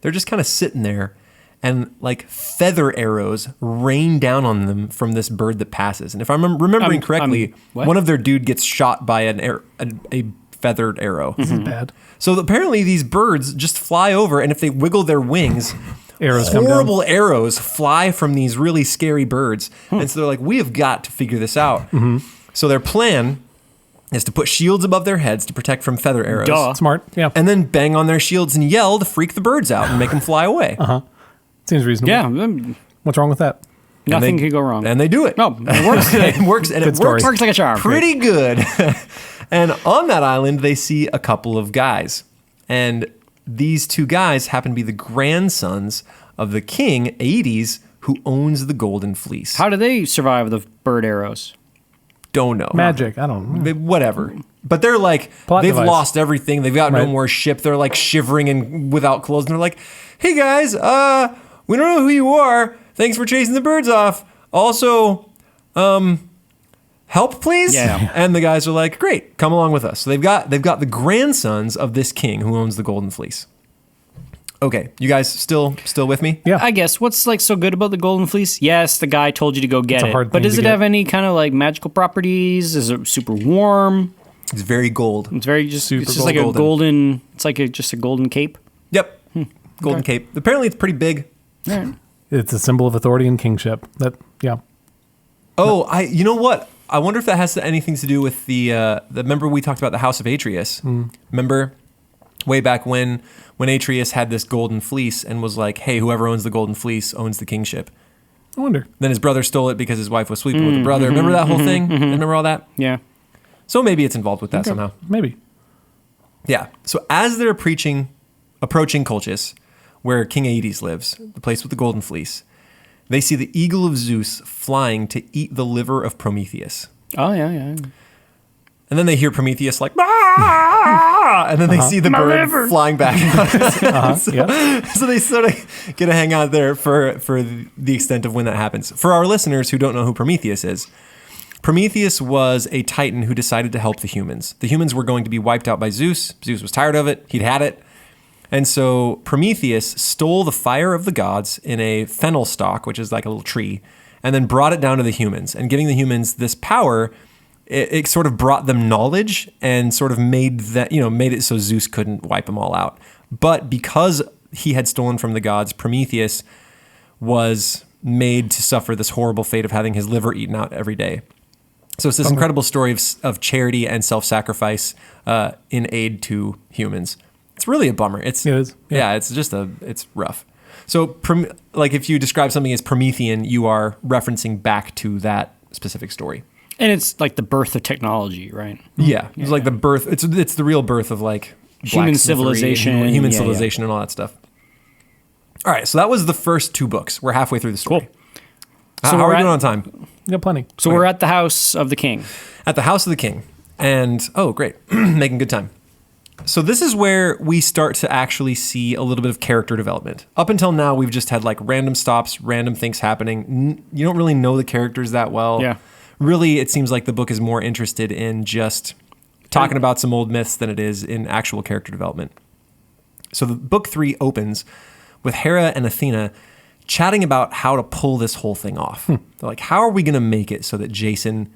Speaker 2: They're just kind of sitting there, and like feather arrows rain down on them from this bird that passes. And if I'm remembering correctly,
Speaker 3: what?
Speaker 2: one of their dude gets shot by a feathered arrow.
Speaker 1: This is bad.
Speaker 2: So apparently these birds just fly over, and if they wiggle their wings,
Speaker 1: Arrows come down.
Speaker 2: horrible arrows fly from these really scary birds. And so they're like, we have got to figure this out. So their plan is to put shields above their heads to protect from feather arrows.
Speaker 3: Duh.
Speaker 1: Smart. Yeah.
Speaker 2: And then bang on their shields and yell to freak the birds out and make them fly away.
Speaker 1: Seems reasonable.
Speaker 3: Yeah,
Speaker 1: What's wrong with that?
Speaker 3: nothing
Speaker 2: they-
Speaker 3: could go wrong.
Speaker 2: And they do it.
Speaker 3: No, it works.
Speaker 2: It works, and
Speaker 1: Good
Speaker 2: it
Speaker 1: story.
Speaker 2: works
Speaker 3: Works like a charm.
Speaker 2: pretty good. And on that island, they see a couple of guys. And these two guys happen to be the grandsons of the king, Aedes, who owns the Golden Fleece.
Speaker 3: How do they survive the bird arrows?
Speaker 2: Don't know.
Speaker 1: Magic. I don't know.
Speaker 2: Whatever. But they're like,
Speaker 1: Plot
Speaker 2: they've
Speaker 1: device.
Speaker 2: lost everything. They've got no
Speaker 1: Right.
Speaker 2: more ship. They're like shivering and without clothes. And they're like, hey guys, we don't know who you are. Thanks for chasing the birds off. Also, help please.
Speaker 3: Yeah.
Speaker 2: And the guys are like, great, come along with us. So they've got the grandsons of this king who owns the Golden Fleece. Okay, you guys still with me?
Speaker 1: Yeah.
Speaker 3: I guess what's like so good about the Golden Fleece? Yes, the guy told you to go get
Speaker 1: It's a
Speaker 3: it,
Speaker 1: hard
Speaker 3: but
Speaker 1: thing
Speaker 3: does
Speaker 1: to
Speaker 3: it
Speaker 1: get.
Speaker 3: have any kind of like magical properties? Is it super warm?
Speaker 2: It's very gold.
Speaker 3: It's very just
Speaker 1: Super
Speaker 3: it's just like a
Speaker 2: golden.
Speaker 3: golden. It's like just a golden cape.
Speaker 2: Yep. Golden cape. Apparently it's pretty big.
Speaker 3: All right.
Speaker 1: It's a symbol of authority and kingship.
Speaker 2: Oh, you know what? I wonder if that has anything to do with the remember we talked about the House of Atreus. Remember way back when Atreus had this golden fleece and was like, hey, whoever owns the golden fleece owns the kingship.
Speaker 1: I wonder.
Speaker 2: Then his brother stole it because his wife was sleeping with the brother. Remember that whole thing? Remember all that?
Speaker 3: Yeah.
Speaker 2: So maybe it's involved with that somehow.
Speaker 1: Maybe.
Speaker 2: Yeah. So as they're approaching Colchis, where King Aedes lives, the place with the golden fleece, they see the eagle of Zeus flying to eat the liver of Prometheus.
Speaker 3: Oh, yeah.
Speaker 2: And then they hear Prometheus like, "Ah!" And then they see the bird flying back. So they sort of get to hang out there for the extent of when that happens. For our listeners who don't know who Prometheus is, Prometheus was a titan who decided to help the humans. The humans were going to be wiped out by Zeus. Zeus was tired of it. He'd had it. And so Prometheus stole the fire of the gods in a fennel stalk, which is like a little tree, and then brought it down to the humans. And giving the humans this power, it sort of brought them knowledge and sort of made it so Zeus couldn't wipe them all out. But because he had stolen from the gods, Prometheus was made to suffer this horrible fate of having his liver eaten out every day. So it's this incredible story of charity and self-sacrifice in aid to humans. It's really a bummer. It is. Yeah, it's rough. So if you describe something as Promethean, you are referencing back to that specific story.
Speaker 3: And it's like the birth of technology, right?
Speaker 2: Yeah. It's like the birth. It's the real birth of like
Speaker 3: human civilization,
Speaker 2: and all that stuff. All right. So that was the first 2 books. We're halfway through the story.
Speaker 3: Cool.
Speaker 2: So how are we doing on time?
Speaker 1: We got plenty.
Speaker 3: So we're at the house of the king.
Speaker 2: At the house of the king. And, oh, great. Making good time. So this is where we start to actually see a little bit of character development. Up until now, we've just had like random stops, random things happening. You don't really know the characters that well.
Speaker 3: Yeah.
Speaker 2: Really, it seems like the book is more interested in just talking about some old myths than it is in actual character development. So the book 3 opens with Hera and Athena chatting about how to pull this whole thing off. They're like, how are we going to make it so that Jason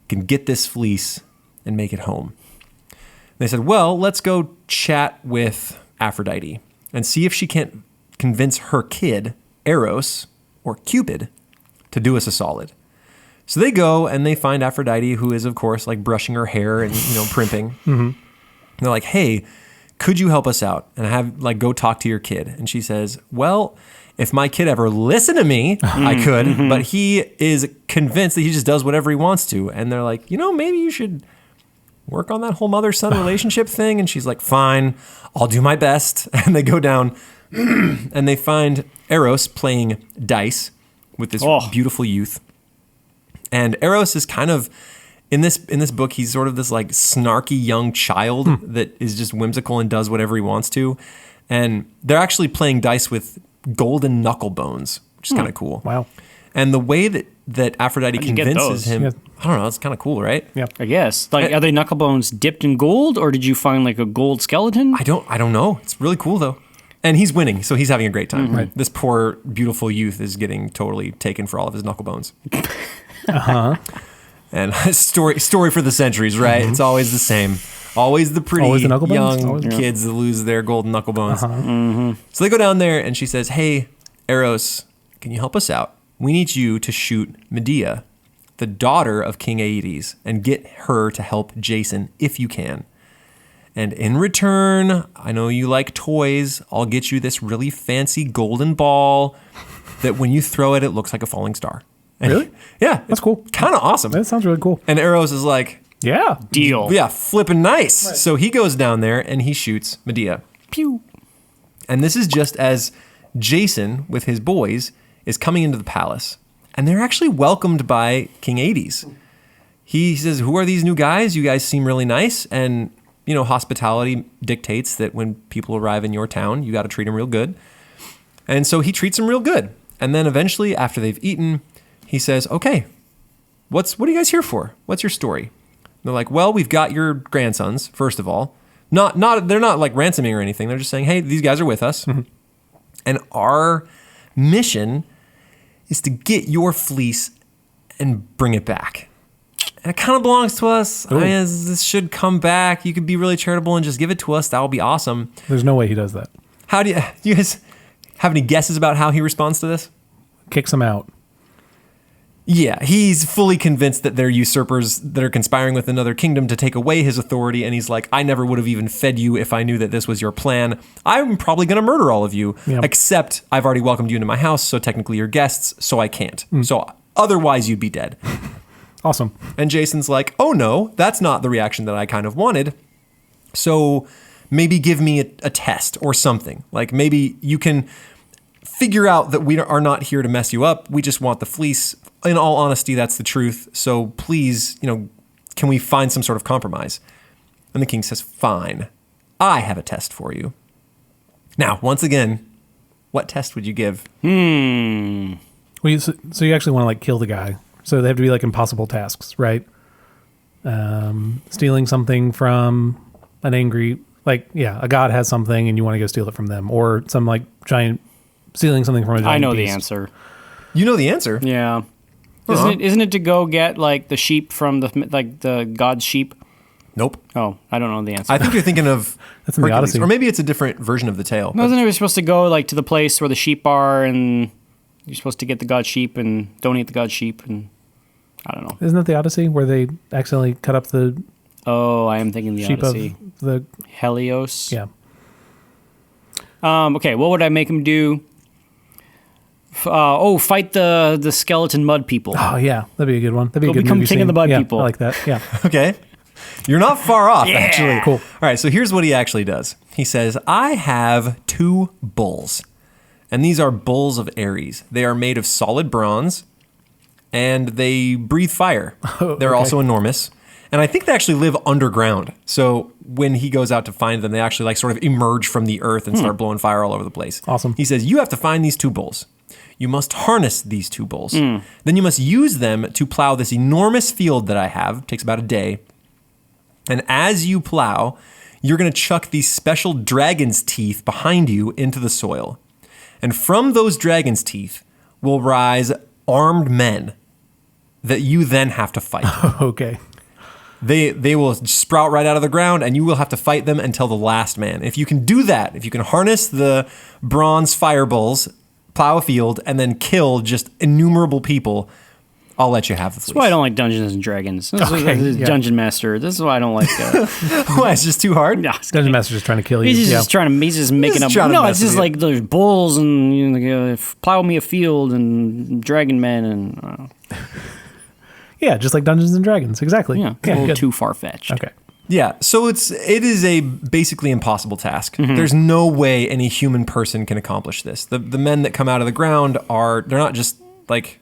Speaker 2: can get this fleece and make it home? They said, well, let's go chat with Aphrodite and see if she can't convince her kid, Eros, or Cupid, to do us a solid. So they go and they find Aphrodite, who is, of course, like brushing her hair and, primping. And they're like, hey, could you help us out and go talk to your kid? And she says, well, if my kid ever listened to me, I could, but he is convinced that he just does whatever he wants to. And they're like, maybe you should work on that whole mother-son relationship thing. And she's like, fine, I'll do my best. And they go down and they find Eros playing dice with this beautiful youth. And Eros is kind of, in this book, he's sort of this like snarky young child that is just whimsical and does whatever he wants to. And they're actually playing dice with golden knuckle bones, which is kind of cool.
Speaker 1: Wow.
Speaker 2: And the way that Aphrodite convinces him, I don't know, it's kind of cool, right?
Speaker 1: Yeah.
Speaker 3: I guess. Are they knuckle bones dipped in gold, or did you find like a gold skeleton?
Speaker 2: I don't know. It's really cool though. And he's winning, so he's having a great time. Right. This poor, beautiful youth is getting totally taken for all of his knuckle bones. And story for the centuries, right? It's always the same. Always the pretty young kids that lose their golden knuckle bones. So they go down there and she says, hey, Eros, can you help us out? We need you to shoot Medea, the daughter of King Aedes, and get her to help Jason if you can. And in return, I know you like toys. I'll get you this really fancy golden ball that when you throw it, it looks like a falling star. And
Speaker 1: really?
Speaker 2: Yeah.
Speaker 1: That's cool.
Speaker 2: Kind of awesome.
Speaker 1: That sounds really cool.
Speaker 2: And Eros is like,
Speaker 1: yeah.
Speaker 3: Deal.
Speaker 2: Yeah, flipping nice. Right. So he goes down there and he shoots Medea.
Speaker 3: Pew.
Speaker 2: And this is just as Jason, with his boys, is coming into the palace. And they're actually welcomed by King Aedes. He says, who are these new guys? You guys seem really nice. And, hospitality dictates that when people arrive in your town, you got to treat them real good. And so he treats them real good. And then eventually, after they've eaten, he says, okay, what are you guys here for? What's your story? And they're like, well, we've got your grandsons, first of all. They're not like ransoming or anything. They're just saying, hey, these guys are with us. And our mission is to get your fleece and bring it back. And it kind of belongs to us. I mean, this should come back. You could be really charitable and just give it to us. That would be awesome.
Speaker 1: There's no way he does that.
Speaker 2: How do you guys have any guesses about how he responds to this?
Speaker 1: kicks him out.
Speaker 2: Yeah, he's fully convinced that they're usurpers that are conspiring with another kingdom to take away his authority, and he's like, I never would have even fed you if I knew that this was your plan. I'm probably going to murder all of you, except I've already welcomed you into my house, so technically you're guests, so I can't. So otherwise you'd be dead.
Speaker 1: Awesome.
Speaker 2: And Jason's like, oh no, that's not the reaction that I kind of wanted. So maybe give me a test or something. Like maybe you can figure out that we are not here to mess you up. We just want the fleece. In all honesty, that's the truth. So please, can we find some sort of compromise? And the king says, fine, I have a test for you. Now, once again, what test would you give?
Speaker 1: Well, so you actually want to like kill the guy. So they have to be like impossible tasks, right? Stealing something from an angry, a god has something and you want to go steal it from them, or some like giant stealing something from a giant
Speaker 3: I know
Speaker 1: beast.
Speaker 3: the answer.
Speaker 2: You know the answer.
Speaker 3: Yeah. Isn't it to go get like the sheep from the god's sheep?
Speaker 2: Nope.
Speaker 3: Oh, I don't know the answer.
Speaker 2: I think you're thinking of
Speaker 1: That's in the
Speaker 2: Hercules,
Speaker 1: Odyssey.
Speaker 2: or maybe it's a different version of the tale.
Speaker 3: Wasn't it supposed to go like to the place where the sheep are, and you're supposed to get the god's sheep and donate the god's sheep, and I don't know.
Speaker 1: Isn't that the Odyssey where they accidentally cut up the
Speaker 3: Oh, I am thinking the
Speaker 1: sheep
Speaker 3: Odyssey.
Speaker 1: of the...
Speaker 3: Helios.
Speaker 1: Yeah.
Speaker 3: Okay, what would I make him do? Fight the skeleton mud people.
Speaker 1: Oh, yeah. That'd be a good one. That'd be a good
Speaker 3: become
Speaker 1: movie
Speaker 3: king of
Speaker 1: scene.
Speaker 3: the mud
Speaker 1: Yeah,
Speaker 3: people.
Speaker 1: I like that. Yeah.
Speaker 2: Okay. You're not far off, actually.
Speaker 1: Cool.
Speaker 2: All right, so here's what he actually does. He says, I have 2 bulls, and these are bulls of Ares. They are made of solid bronze, and they breathe fire. They're also enormous. And I think they actually live underground. So when he goes out to find them, they actually like sort of emerge from the earth and start blowing fire all over the place.
Speaker 1: Awesome.
Speaker 2: He says, you have to find these 2 bulls. You must harness these 2 bulls. Then you must use them to plow this enormous field that I have. It takes about a day. And as you plow, you're going to chuck these special dragon's teeth behind you into the soil. And from those dragon's teeth will rise armed men that you then have to fight.
Speaker 1: Okay.
Speaker 2: They will sprout right out of the ground, and you will have to fight them until the last man. If you can do that, if you can harness the bronze fire bulls, plow a field, and then kill just innumerable people, I'll let you have the fleece.
Speaker 3: That's why I don't like Dungeons and Dragons. This is Dungeon Master. This is why I don't like.
Speaker 2: Why? It's just too hard.
Speaker 3: No,
Speaker 1: Dungeon Master's just trying to kill you.
Speaker 3: he's just trying to. He's just making up.
Speaker 2: trying to
Speaker 3: No,
Speaker 2: mess
Speaker 3: it's just
Speaker 2: with you.
Speaker 3: like there's bulls and plow me a field and dragon men and
Speaker 1: Yeah, just like Dungeons and Dragons. Exactly.
Speaker 3: a little
Speaker 1: good.
Speaker 3: too far fetched.
Speaker 1: Okay.
Speaker 2: Yeah, so it is a basically impossible task. There's no way any human person can accomplish this. The men that come out of the ground they're not just like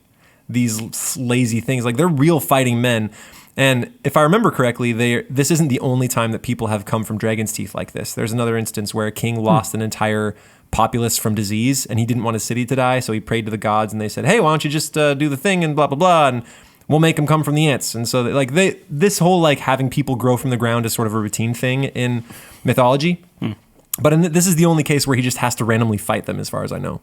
Speaker 2: these lazy things. Like they're real fighting men. And if I remember correctly, this isn't the only time that people have come from dragon's teeth like this. There's another instance where a king lost an entire populace from disease, and he didn't want his city to die, so he prayed to the gods, and they said, hey, why don't you just do the thing and blah, blah, blah, and we'll make them come from the ants. And so this whole like having people grow from the ground is sort of a routine thing in mythology. But this is the only case where he just has to randomly fight them, as far as I know.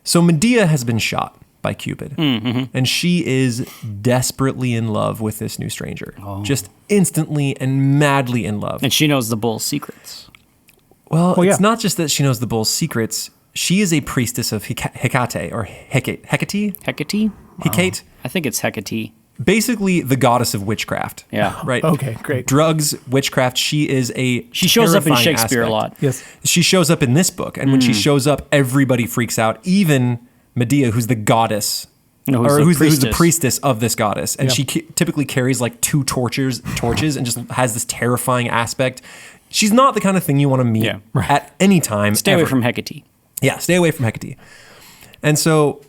Speaker 2: So Medea has been shot by Cupid, and she is desperately in love with this new stranger. Just instantly and madly in love.
Speaker 3: And she knows the bull's secrets.
Speaker 2: Well,
Speaker 1: yeah.
Speaker 2: it's not just that she knows the bull's secrets. She is a priestess of Hecate, or Hecate.
Speaker 3: Hecate?
Speaker 2: Hecate?
Speaker 3: I think it's Hecate.
Speaker 2: Basically the goddess of witchcraft.
Speaker 3: Yeah.
Speaker 2: Right.
Speaker 1: Okay, great.
Speaker 2: Drugs, witchcraft. She is
Speaker 3: She shows up in
Speaker 2: terrifying
Speaker 3: Shakespeare
Speaker 2: aspect.
Speaker 3: a lot.
Speaker 1: Yes.
Speaker 2: She shows up in this book, and when she shows up, everybody freaks out. Even Medea, who's the goddess,
Speaker 3: No,
Speaker 2: who's the priestess of this goddess, and
Speaker 1: Yeah.
Speaker 2: she typically carries like 2 torches, and just has this terrifying aspect. She's not the kind of thing you want to meet at any time.
Speaker 3: Stay away
Speaker 2: ever.
Speaker 3: from Hecate.
Speaker 2: Yeah, stay away from Hecate. And so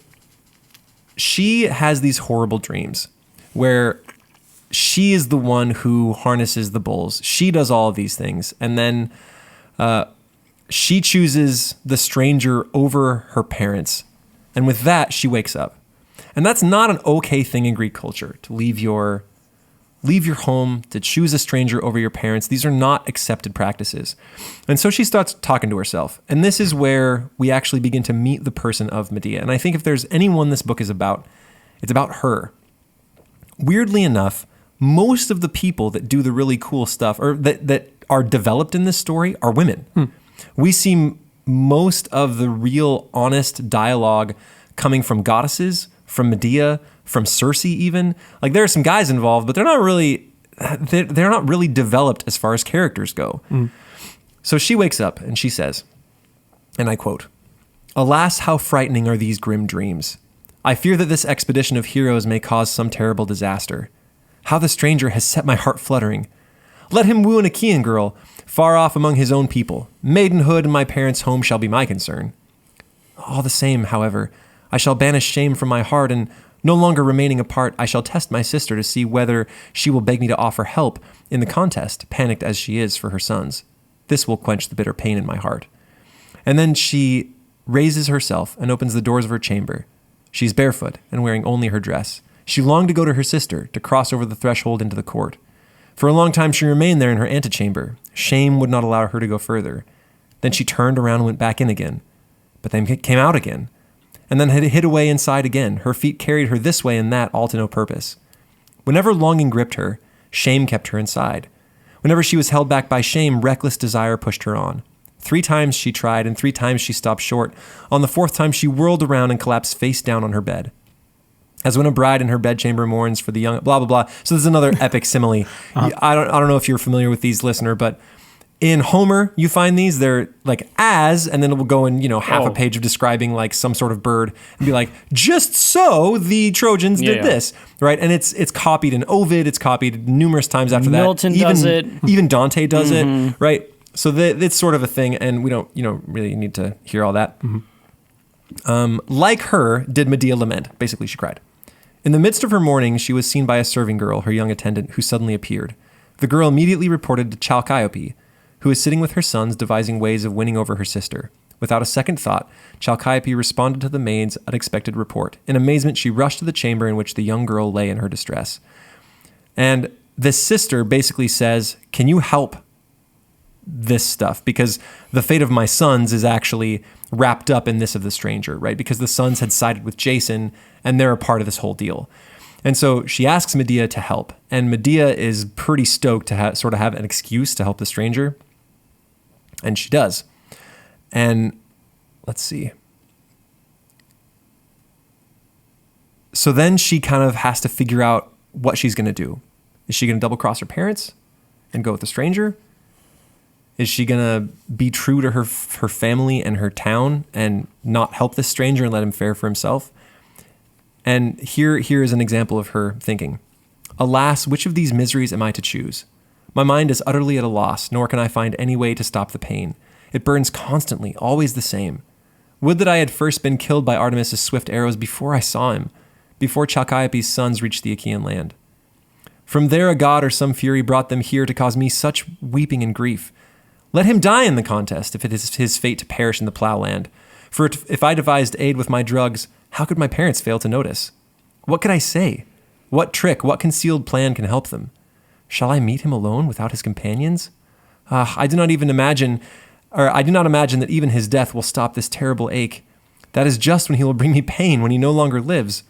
Speaker 2: she has these horrible dreams where she is the one who harnesses the bulls. She does all of these things. And then she chooses the stranger over her parents. And with that, she wakes up. And that's not an okay thing in Greek culture, to leave your home, to choose a stranger over your parents. These are not accepted practices. And so she starts talking to herself. And this is where we actually begin to meet the person of Medea. And I think if there's anyone this book is about, it's about her. Weirdly enough, most of the people that do the really cool stuff, or that are developed in this story, are women. We see most of the real honest dialogue coming from goddesses, from Medea, from Circe even. Like there are some guys involved, but they're not really developed as far as characters go. So she wakes up and she says, and I quote, "Alas, how frightening are these grim dreams. I fear that this expedition of heroes may cause some terrible disaster. How the stranger has set my heart fluttering. Let him woo an Achaean girl, far off among his own people. Maidenhood and my parents' home shall be my concern. All the same, however, I shall banish shame from my heart, and no longer remaining apart, I shall test my sister to see whether she will beg me to offer help in the contest, panicked as she is for her sons. This will quench the bitter pain in my heart." And then she raises herself and opens the doors of her chamber. She's barefoot and wearing only her dress. She longed to go to her sister, to cross over the threshold into the court. For a long time she remained there in her antechamber. Shame would not allow her to go further. Then she turned around and went back in again, but then came out again, and then had hid away inside again. Her feet carried her this way and that, all to no purpose. Whenever longing gripped her, shame kept her inside. Whenever she was held back by shame, reckless desire pushed her on. 3 times she tried, and 3 times she stopped short. On the 4th time, she whirled around and collapsed face down on her bed. As when a bride in her bedchamber mourns for the young, blah, blah, blah. So there's another epic simile. I don't know if you're familiar with these, listener, but in Homer, you find these. They're like as, and then it will go in, half a page of describing like some sort of bird and be like, just so the Trojans did this, right? And it's copied in Ovid. It's copied numerous times after that.
Speaker 3: Milton does it.
Speaker 2: Even Dante does it, right? So it's sort of a thing, and we don't, really need to hear all that. Like her, did Medea lament. Basically, she cried. In the midst of her mourning, she was seen by a serving girl, her young attendant, who suddenly appeared. The girl immediately reported to Chalciope, who was sitting with her sons, devising ways of winning over her sister. Without a second thought, Chalciope responded to the maid's unexpected report. In amazement, she rushed to the chamber in which the young girl lay in her distress. And this sister basically says, "Can you help this stuff? Because the fate of my sons is actually wrapped up in this of the stranger," right? Because the sons had sided with Jason, and they're a part of this whole deal. And so she asks Medea to help, and Medea is pretty stoked to have an excuse to help the stranger, and she does. And let's see. So then she kind of has to figure out what she's going to do. Is she going to double cross her parents and go with the stranger? Is she going to be true to her family and her town and not help this stranger and let him fare for himself? And here is an example of her thinking. "Alas, which of these miseries am I to choose? My mind is utterly at a loss, nor can I find any way to stop the pain. It burns constantly, always the same. Would that I had first been killed by Artemis' swift arrows before I saw him, before Chalciope's sons reached the Achaean land. From there a god or some fury brought them here to cause me such weeping and grief. Let him die in the contest, if it is his fate to perish in the plowland. For if I devised aid with my drugs, how could my parents fail to notice? What could I say? What trick, what concealed plan can help them? Shall I meet him alone without his companions? I do not imagine that even his death will stop this terrible ache. That is just when he will bring me pain, when he no longer lives.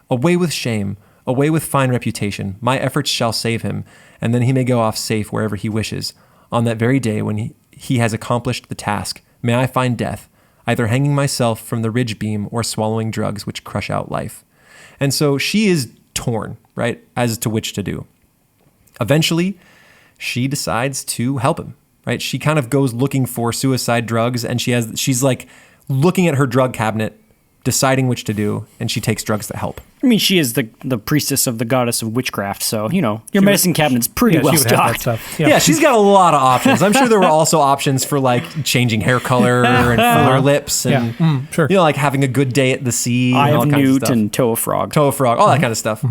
Speaker 2: Away with shame, away with fine reputation. My efforts shall save him, and then he may go off safe wherever he wishes. On that very day when he has accomplished the task, may I find death, either hanging myself from the ridge beam or swallowing drugs which crush out life." And so she is torn, right, as to which to do. Eventually, she decides to help him, right? She kind of goes looking for suicide drugs, and she's like looking at her drug cabinet, deciding which to do, and she takes drugs that help.
Speaker 3: I mean, she is the priestess of the goddess of witchcraft, so, your medicine cabinet's pretty well stocked.
Speaker 2: Yeah, she's got a lot of options. I'm sure there were also options for like changing hair color and fuller lips and,
Speaker 1: sure.
Speaker 2: Like having a good day at the sea.
Speaker 3: Eye
Speaker 2: and all
Speaker 3: of
Speaker 2: kinds of
Speaker 3: newt
Speaker 2: stuff.
Speaker 3: and toe of frog.
Speaker 2: All that kind of stuff.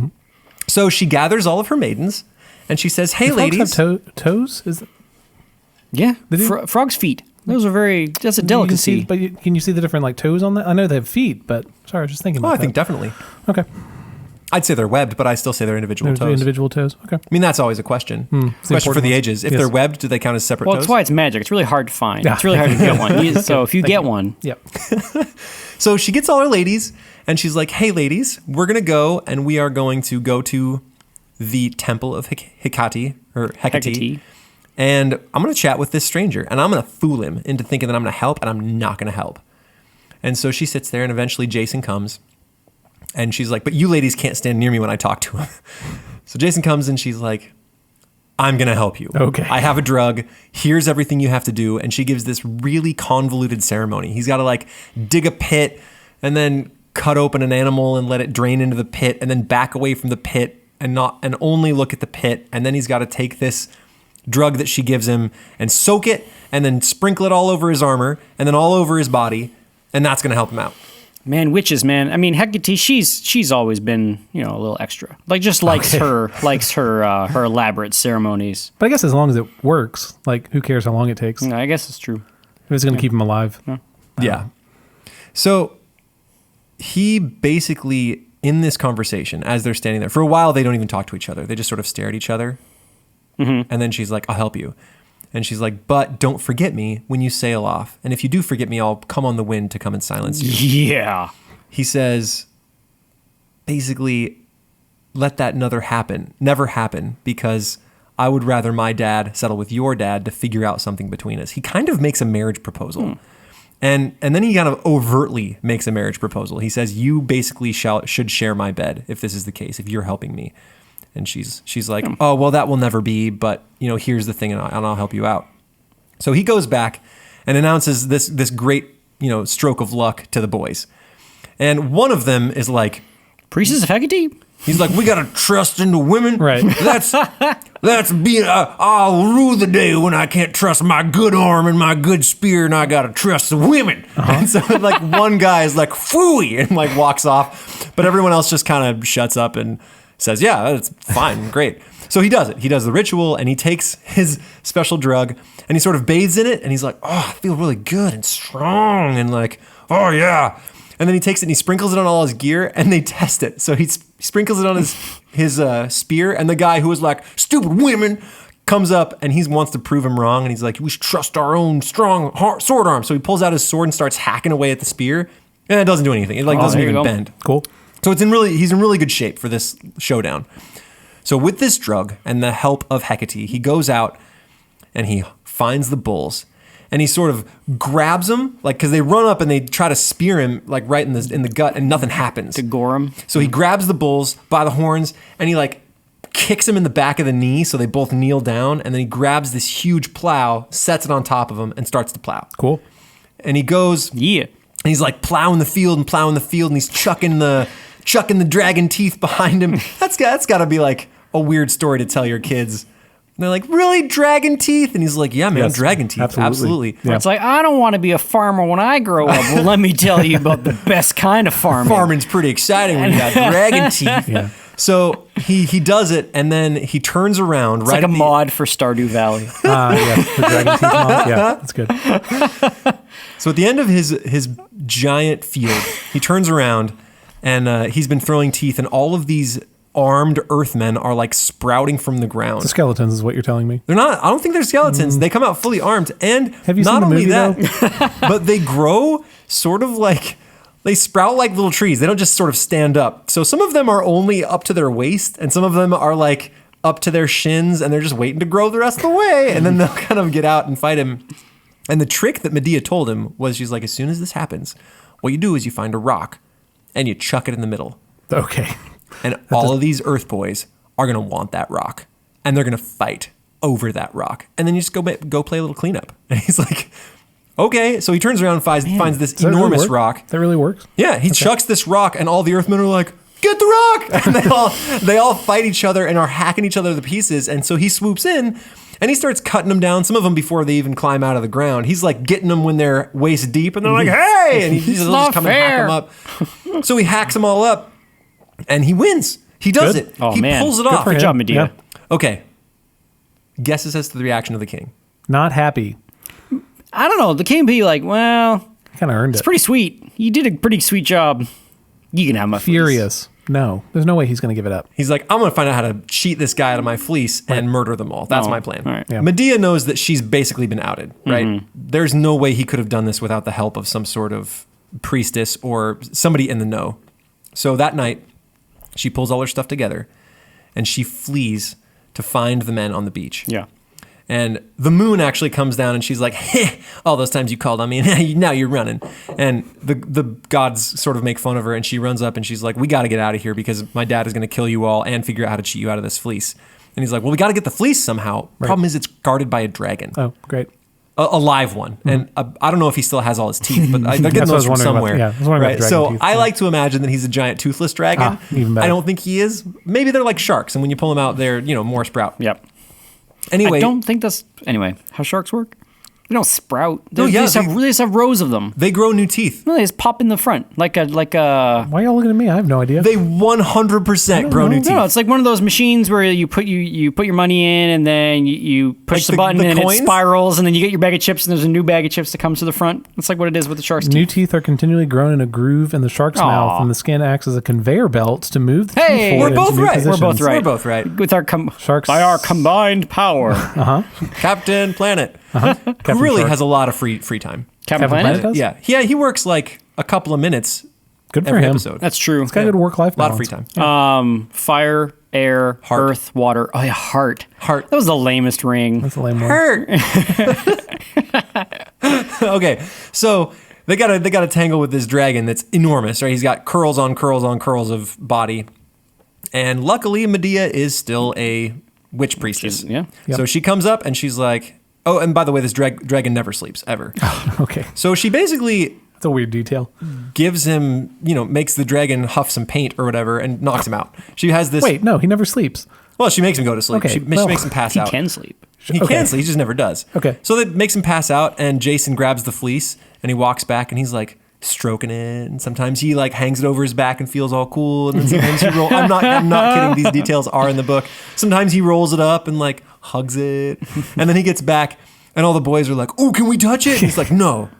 Speaker 2: So she gathers all of her maidens, and she says, "Hey,
Speaker 1: Do
Speaker 2: ladies."
Speaker 1: frogs have toes?
Speaker 3: Yeah, frog's feet. That's a delicacy.
Speaker 1: Can you see the different like toes on that? I know they have feet, but sorry, I was just thinking about
Speaker 2: I think definitely.
Speaker 1: Okay.
Speaker 2: I'd say they're webbed, but I still say they're individual toes.
Speaker 1: Individual toes. Okay.
Speaker 2: I mean, that's always a question. Question for the ages. If they're webbed, do they count as separate
Speaker 3: Well,
Speaker 2: toes?
Speaker 3: that's why it's magic. It's really hard to find.
Speaker 1: Yeah.
Speaker 3: It's really hard to get one. So if you get one.
Speaker 1: Yep.
Speaker 2: So she gets all her ladies, and she's like, "Hey, ladies, we're going to go, and we are going to go to the temple of Hecate, and I'm going to chat with this stranger, and I'm going to fool him into thinking that I'm going to help, and I'm not going to help." And so she sits there, and eventually Jason comes, And she's like, but you ladies can't stand near me when I talk to him. So Jason comes and she's like, I'm going to help you.
Speaker 1: Okay.
Speaker 2: I have a drug. Here's everything you have to do. And she gives this really convoluted ceremony. He's got to like dig a pit and then cut open an animal and let it drain into the pit and then back away from the pit and only look at the pit. And then he's got to take this drug that she gives him and soak it and then sprinkle it all over his armor and then all over his body. And that's going to help him out.
Speaker 3: Man, witches, man. I mean, Hecate, she's always been, a little extra. Like, just likes her elaborate ceremonies.
Speaker 1: But I guess as long as it works, like, who cares how long it takes?
Speaker 3: No, I guess it's true.
Speaker 1: If it's going to keep him alive.
Speaker 2: Yeah. So he basically, in this conversation, as they're standing there, for a while, they don't even talk to each other. They just sort of stare at each other. Mm-hmm. And then she's like, I'll help you. And she's like, but don't forget me when you sail off. And if you do forget me, I'll come on the wind to come and silence you.
Speaker 3: Yeah.
Speaker 2: He says, basically, let that never happen, because I would rather my dad settle with your dad to figure out something between us. He kind of makes a marriage proposal. And then he kind of overtly makes a marriage proposal. He says, you basically should share my bed if this is the case, if you're helping me. And she's like, oh, well, that will never be, but, here's the thing, and I'll help you out. So he goes back and announces this great, stroke of luck to the boys. And one of them is like,
Speaker 3: Priestess of Hecate?
Speaker 2: he's like, we got to trust in the women.
Speaker 1: Right.
Speaker 2: That's being, I'll rue the day when I can't trust my good arm and my good spear, and I got to trust the women. And so like one guy is like, phooey, and like walks off, but everyone else just kind of shuts up and says, yeah, that's fine, great. So he does it. He does the ritual, and he takes his special drug, and he sort of bathes in it, and he's like, oh, I feel really good and strong, and like, oh, yeah. And then he takes it, and he sprinkles it on all his gear, and they test it. So he sprinkles it on his spear, and the guy who was like, stupid women, comes up, and he wants to prove him wrong, and he's like, we should trust our own strong sword arm. So he pulls out his sword and starts hacking away at the spear, and it doesn't do anything. It doesn't even bend.
Speaker 1: Cool.
Speaker 2: So he's in really good shape for this showdown. So with this drug and the help of Hecate, he goes out and he finds the bulls, and he sort of grabs them, like, because they run up and they try to spear him like right in the gut, and nothing happens.
Speaker 3: To gore him.
Speaker 2: So he grabs the bulls by the horns and he like kicks him in the back of the knee, so they both kneel down, and then he grabs this huge plow, sets it on top of him, and starts to plow.
Speaker 1: Cool.
Speaker 2: And he goes,
Speaker 3: Yeah.
Speaker 2: and he's like plowing the field, and he's chucking the dragon teeth behind him. That's got to be like a weird story to tell your kids. And they're like, really, dragon teeth? And he's like, yeah, man,
Speaker 1: Yes,
Speaker 2: dragon teeth. Absolutely.
Speaker 1: Yeah.
Speaker 3: It's like, I don't want to be a farmer when I grow up. Well, let me tell you about the best kind of farming.
Speaker 2: Farming's pretty exciting when you got dragon teeth.
Speaker 1: Yeah.
Speaker 2: So he does it, and then he turns around.
Speaker 3: It's
Speaker 2: right
Speaker 3: like a
Speaker 2: at
Speaker 3: mod for Stardew Valley.
Speaker 1: Yeah. The dragon teeth mod. Yeah, that's good.
Speaker 2: So at the end of his giant field, he turns around, and he's been throwing teeth, and all of these armed earthmen are like sprouting from the ground.
Speaker 1: The skeletons is what you're telling me.
Speaker 2: They're not. I don't think they're skeletons. They come out fully armed, and
Speaker 1: Have you
Speaker 2: not
Speaker 1: seen the
Speaker 2: only
Speaker 1: movie,
Speaker 2: that, but they grow sort of like they sprout like little trees. They don't just sort of stand up. So some of them are only up to their waist, and some of them are like up to their shins, and they're just waiting to grow the rest of the way, and then they'll kind of get out and fight him. And the trick that Medea told him was, she's like, as soon as this happens, what you do is you find a rock, and you chuck it in the middle.
Speaker 1: Okay.
Speaker 2: And all of these Earth boys are going to want that rock, and they're going to fight over that rock. And then you just go play a little cleanup. And he's like, okay. So he turns around and finds this
Speaker 1: Does that really
Speaker 2: enormous
Speaker 1: work?
Speaker 2: rock.
Speaker 1: That really works?
Speaker 2: Yeah, he chucks this rock, and all the Earthmen are like, get the rock! And they all fight each other and are hacking each other to pieces. And so he swoops in, and he starts cutting them down, some of them before they even climb out of the ground. He's like getting them when they're waist deep, and they're like, hey! And he's just come and hack them up. So he hacks them all up, and he wins. He does
Speaker 1: Good.
Speaker 2: it.
Speaker 3: Oh,
Speaker 2: he
Speaker 3: man.
Speaker 2: pulls it
Speaker 3: Good
Speaker 2: off.
Speaker 3: for Good job, Medea.
Speaker 1: Yeah.
Speaker 2: Okay. Guesses as to the reaction of the king.
Speaker 1: Not happy.
Speaker 3: I don't know. The king be like, well,
Speaker 1: Kind of earned
Speaker 3: it's
Speaker 1: it.
Speaker 3: pretty sweet. You did a pretty sweet job. You can have my fleece.
Speaker 1: Furious. No, there's no way he's going to give it up.
Speaker 2: He's like, I'm going to find out how to cheat this guy out of my fleece and murder them all. That's
Speaker 3: Oh,
Speaker 2: my plan.
Speaker 3: all right.
Speaker 1: Yeah.
Speaker 2: Medea knows that she's basically been outed, right? There's no way he could have done this without the help of some sort of priestess or somebody in the know. So that night, she pulls all her stuff together, and she flees to find the men on the beach.
Speaker 3: Yeah.
Speaker 2: And the moon actually comes down and she's like, "Heh, all those times you called on me, now you're running." And the gods sort of make fun of her, and she runs up and she's like, "We got to get out of here because my dad is going to kill you all and figure out how to cheat you out of this fleece." And he's like, "Well, we got to get the fleece somehow."
Speaker 1: Right.
Speaker 2: Problem is it's guarded by a dragon.
Speaker 1: Oh, great.
Speaker 2: A live one. And I don't know if he still has all his teeth, but they're getting those from somewhere.
Speaker 1: I was wondering about the dragon
Speaker 2: So
Speaker 1: teeth,
Speaker 2: I like to imagine that he's a giant toothless dragon.
Speaker 1: Even better.
Speaker 2: I don't think he is. Maybe they're like sharks, and when you pull them out, they're, more sprout.
Speaker 3: Yep.
Speaker 2: Anyway,
Speaker 3: I don't think that's anyway. How sharks work? They don't sprout. They,
Speaker 2: No, yeah,
Speaker 3: they just have rows of them.
Speaker 2: they grow new teeth.
Speaker 3: No, they just pop in the front like a.
Speaker 1: Why are y'all looking at me? I have no idea.
Speaker 2: They 100% grow new teeth.
Speaker 3: No, it's like one of those machines where you put your money in and then you push
Speaker 2: Like
Speaker 3: the button
Speaker 2: the
Speaker 3: and
Speaker 2: coins?
Speaker 3: it spirals and then you get your bag of chips and there's a new bag of chips that comes to the front. It's like what it is with the shark's
Speaker 1: New
Speaker 3: teeth.
Speaker 1: teeth are continually grown in a groove in the shark's
Speaker 3: Aw.
Speaker 1: mouth, and the skin acts as a conveyor belt to move the
Speaker 3: Hey,
Speaker 1: teeth
Speaker 3: we're
Speaker 1: forward
Speaker 2: both
Speaker 1: into new
Speaker 2: right. We're
Speaker 1: positions.
Speaker 3: both right.
Speaker 2: We're both right.
Speaker 3: With our
Speaker 1: Sharks-
Speaker 3: by our combined power.
Speaker 2: Captain Planet,
Speaker 1: Captain
Speaker 2: who really
Speaker 1: Shark.
Speaker 2: has a lot of free time.
Speaker 3: Captain
Speaker 1: Captain
Speaker 3: Planet?
Speaker 1: Planet does?
Speaker 2: Yeah, he works like a couple of minutes
Speaker 1: Good for
Speaker 2: every
Speaker 1: him.
Speaker 2: episode.
Speaker 3: That's true.
Speaker 1: It's got good work-life
Speaker 2: a lot of
Speaker 1: balance.
Speaker 2: free time.
Speaker 3: Fire, air,
Speaker 2: Heart.
Speaker 3: earth, water. Oh yeah, heart.
Speaker 2: Heart.
Speaker 3: That was the lamest ring.
Speaker 1: That's a lame one.
Speaker 2: Hurt. Okay, so they gotta tangle with this dragon that's enormous, right? He's got curls on curls on curls of body, and luckily Medea is still a witch priestess.
Speaker 3: Yeah.
Speaker 1: Yep.
Speaker 2: So she comes up and she's like, "Oh, and by the way, this dragon never sleeps ever."
Speaker 1: Okay.
Speaker 2: So she basically
Speaker 1: That's a weird detail.
Speaker 2: gives him, makes the dragon huff some paint or whatever and knocks him out. She has this.
Speaker 1: Wait, no, he never sleeps.
Speaker 2: Well, she makes him go to sleep.
Speaker 1: Okay,
Speaker 2: She
Speaker 1: well,
Speaker 2: makes him pass
Speaker 3: He
Speaker 2: out.
Speaker 3: can sleep.
Speaker 2: He
Speaker 1: Okay.
Speaker 2: can sleep. He just never does.
Speaker 1: Okay.
Speaker 2: So that makes him pass out, and Jason grabs the fleece and he walks back and he's like stroking it. And sometimes he like hangs it over his back and feels all cool. And then sometimes he rolls. I'm not kidding. These details are in the book. Sometimes he rolls it up and like hugs it, and then he gets back, and all the boys are like, "Oh, can we touch it?" And he's like, "No."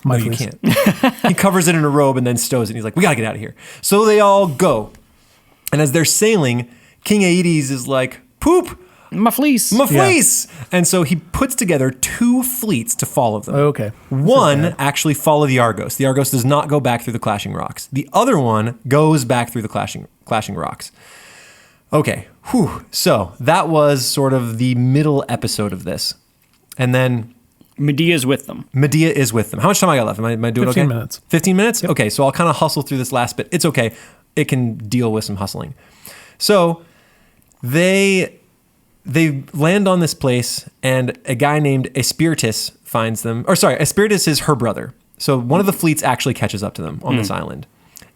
Speaker 2: No, you
Speaker 1: fleece.
Speaker 2: can't. He covers it in a robe and then stows it. And he's like, "We gotta get out of here." So they all go, and as they're sailing, King Aedes is like, "Poop.
Speaker 3: My fleece.
Speaker 2: My fleece!" And so he puts together 2 fleets to follow them.
Speaker 1: Okay.
Speaker 2: One actually follow the Argos. The Argos does not go back through the clashing rocks. The other one goes back through the clashing rocks. Okay. Whew. So that was sort of the middle episode of this. And then
Speaker 3: Medea's with them.
Speaker 2: Medea is with them. How much time I got left? Am I doing
Speaker 1: 15
Speaker 2: okay?
Speaker 1: minutes.
Speaker 2: 15 minutes? Okay, so I'll kind of hustle through this last bit. It's okay. It can deal with some hustling. So they land on this place, and a guy named Espiritus finds them. Or sorry, Espiritus is her brother. So one of the fleets actually catches up to them on this island.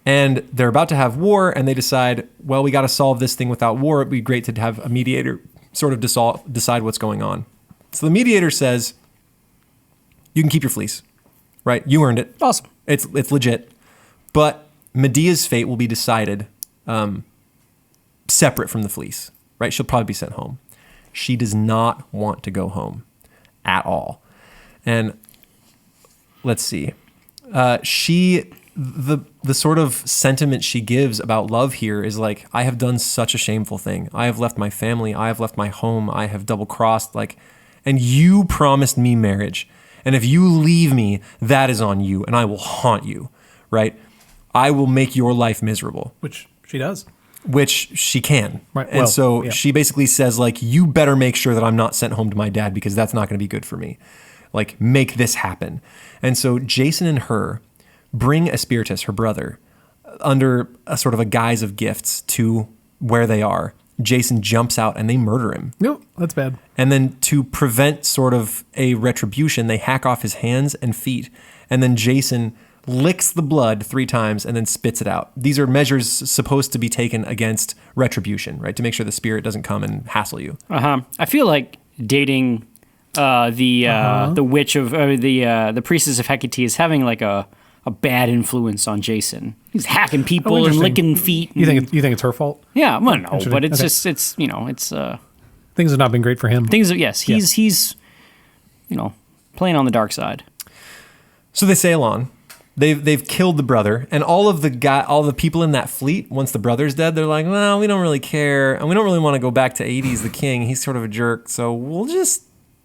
Speaker 2: And they're about to have war, and they decide, well, we got to solve this thing without war. It'd be great to have a mediator sort of decide what's going on. So the mediator says, you can keep your fleece, right? You earned it.
Speaker 3: Awesome.
Speaker 2: It's legit. But Medea's fate will be decided separate from the fleece, right? She'll probably be sent home. She does not want to go home at all. And let's see. The sort of sentiment she gives about love here is like, I have done such a shameful thing. I have left my family. I have left my home. I have double crossed, and you promised me marriage. And if you leave me, that is on you, and I will haunt you, right? I will make your life miserable,
Speaker 1: Which she does.
Speaker 2: which she can.
Speaker 1: Right,
Speaker 2: And
Speaker 1: well,
Speaker 2: so
Speaker 1: yeah.
Speaker 2: she basically says, like, you better make sure that I'm not sent home to my dad because that's not going to be good for me. Like, make this happen. And so Jason and her bring Espiritus, her brother, under a sort of a guise of gifts to where they are. Jason jumps out and they murder him.
Speaker 1: No, that's bad.
Speaker 2: And then to prevent sort of a retribution, they hack off his hands and feet. And then Jason licks the blood 3 times and then spits it out. These are measures supposed to be taken against retribution, right? To make sure the spirit doesn't come and hassle you.
Speaker 3: I feel like dating the witch of the priestess of Hecate is having like a bad influence on Jason. He's hacking people and
Speaker 1: interesting.
Speaker 3: licking feet.
Speaker 1: You think it's her fault?
Speaker 3: Yeah, well, no,
Speaker 1: Interesting.
Speaker 3: but it's
Speaker 1: Okay.
Speaker 3: just it's
Speaker 1: Things have not been great for him.
Speaker 3: things. Yes, he's playing on the dark side.
Speaker 2: So they sail on. They've killed the brother, and all the people in that fleet. Once the brother's dead, they're like, well, we don't really care, and we don't really want to go back to Aedes, the king. He's sort of a jerk, so we'll just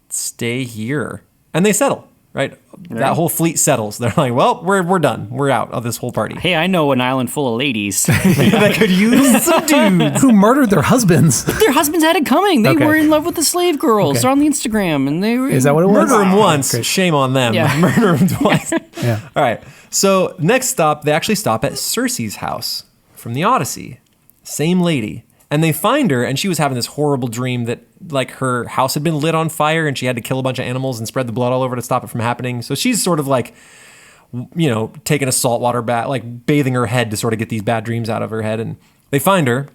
Speaker 2: stay here. And they settle. right? That whole fleet settles. They're like, well, we're done. We're out of this whole party.
Speaker 3: Hey, I know an island full of ladies.
Speaker 2: That could use some dudes.
Speaker 1: Who murdered their husbands.
Speaker 3: Their husbands had it coming. They
Speaker 1: Okay.
Speaker 3: were in love with the slave girls.
Speaker 1: Okay.
Speaker 3: They're on the Instagram, and they were.
Speaker 1: Is that what it was?
Speaker 2: Murder him once,
Speaker 1: Great.
Speaker 2: shame on them.
Speaker 3: Yeah.
Speaker 2: Murder him twice.
Speaker 1: Yeah.
Speaker 2: All right. So next stop, they actually stop at Circe's house from the Odyssey. Same lady. And they find her, and she was having this horrible dream that like her house had been lit on fire and she had to kill a bunch of animals and spread the blood all over to stop it from happening. So she's sort of like, you know, taking a saltwater bath, like bathing her head to sort of get these bad dreams out of her head. And they find her,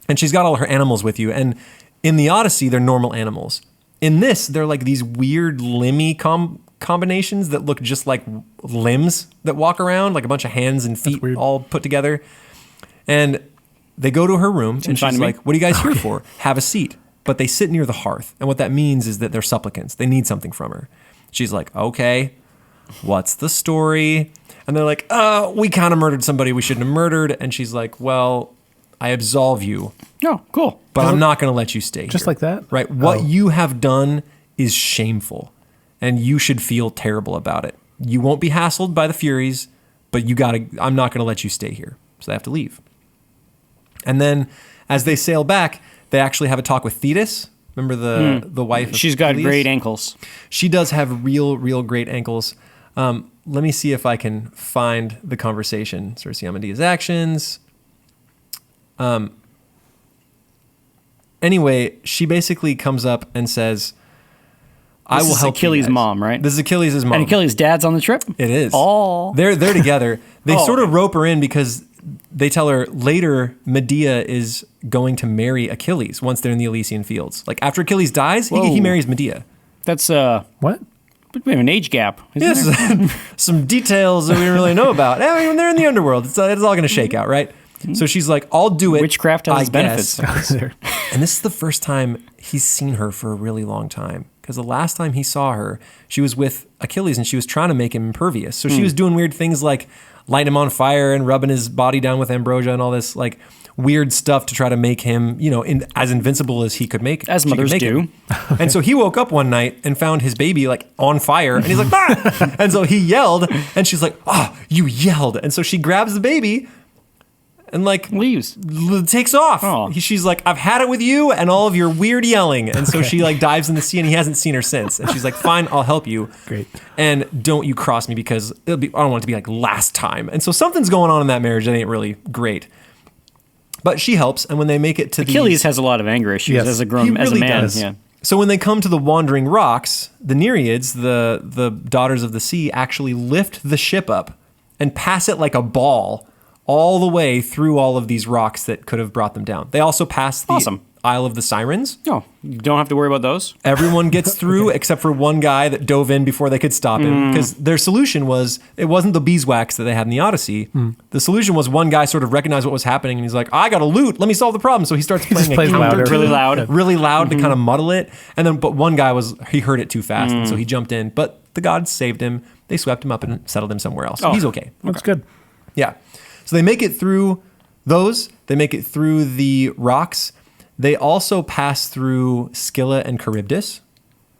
Speaker 2: and she's got all her animals with you. And in the Odyssey, they're normal animals. In this, they're like these weird limby combinations that look just like limbs that walk around, like a bunch of hands and feet
Speaker 1: weird.
Speaker 2: all put together. And they go to her room, and
Speaker 3: fine
Speaker 2: she's
Speaker 3: to me.
Speaker 2: like, what are you guys here for? Have a seat. But they sit near the hearth. And what that means is that they're supplicants. They need something from her. She's like, okay, what's the story? And they're like, we kind of murdered somebody we shouldn't have murdered. And she's like, well, I absolve you,
Speaker 3: Oh, cool.
Speaker 2: but I'm not going to let you stay
Speaker 1: Just
Speaker 2: here.
Speaker 1: like that?
Speaker 2: Right? What
Speaker 1: Oh.
Speaker 2: you have done is shameful, and you should feel terrible about it. You won't be hassled by the Furies, but I'm not going to let you stay here. So they have to leave. And then as they sail back, they actually have a talk with Thetis. Remember the wife of
Speaker 3: She's got
Speaker 2: Peleus?
Speaker 3: great ankles.
Speaker 2: She does have real great ankles. Let me see if I can find the conversation. Circe Medea's actions. Anyway, she basically comes up and says, I will
Speaker 3: This is
Speaker 2: help you
Speaker 3: Achilles'
Speaker 2: guys."
Speaker 3: mom, right?
Speaker 2: This is Achilles' mom.
Speaker 3: And Achilles' dad's on the trip?
Speaker 2: It is.
Speaker 3: Oh.
Speaker 2: They're together. They
Speaker 3: Oh.
Speaker 2: sort of rope her in because they tell her later Medea is going to marry Achilles once they're in the Elysian fields. Like after Achilles dies, he
Speaker 3: Whoa.
Speaker 2: marries Medea.
Speaker 3: That's
Speaker 1: What?
Speaker 3: we have an age gap. Isn't there?
Speaker 2: Yes, some details that we don't really know about. I mean, when they're in the underworld, it's all going to shake out, right? So she's like, I'll do it.
Speaker 3: Witchcraft has
Speaker 2: I
Speaker 3: its benefits.
Speaker 2: guess.
Speaker 1: There.
Speaker 2: And this is the first time he's seen her for a really long time. Because the last time he saw her, she was with Achilles and she was trying to make him impervious. So she was doing weird things like lighting him on fire and rubbing his body down with ambrosia and all this like weird stuff to try to make him, you know, as invincible as he could make.
Speaker 3: As
Speaker 2: she could
Speaker 3: mothers
Speaker 2: make
Speaker 3: do.
Speaker 2: him. And so he woke up one night and found his baby like on fire and he's like, ah! And so he yelled and she's like, you yelled. And so she grabs the baby and like
Speaker 3: Leaves.
Speaker 2: takes off.
Speaker 3: Oh.
Speaker 2: She's like, I've had it with you and all of your weird yelling. And so she like dives in the sea and he hasn't seen her since. And she's like, fine, I'll help you.
Speaker 1: Great.
Speaker 2: And don't you cross me because I don't want it to be like last time. And so something's going on in that marriage that ain't really great. But she helps. And when they make it to
Speaker 3: Achilles has a lot of anger issues
Speaker 1: Yes.
Speaker 3: as a
Speaker 2: he
Speaker 3: grown as a
Speaker 2: really
Speaker 3: man.
Speaker 2: does.
Speaker 3: Yeah.
Speaker 2: So when they come to the Wandering Rocks, the Nereids, the daughters of the sea, actually lift the ship up and pass it like a ball all the way through all of these rocks that could have brought them down. They also pass the
Speaker 3: Awesome.
Speaker 2: Isle of the Sirens.
Speaker 3: No, you don't have to worry about those.
Speaker 2: Everyone gets through except for one guy that dove in before they could stop him. Because their solution was, it wasn't the beeswax that they had in the Odyssey. The solution was one guy sort of recognized what was happening and he's like, I got a loot, let me solve the problem. So he starts playing
Speaker 1: plays
Speaker 2: a counter
Speaker 1: louder.
Speaker 3: Really loud.
Speaker 2: really loud to kind of muddle it. And then, but one guy he heard it too fast. And so he jumped in, but the gods saved him. They swept him up and settled him somewhere else. So
Speaker 3: Oh.
Speaker 2: he's okay.
Speaker 1: That's good.
Speaker 2: Yeah. So they make it through those. They make it through the rocks. They also pass through Scylla and Charybdis.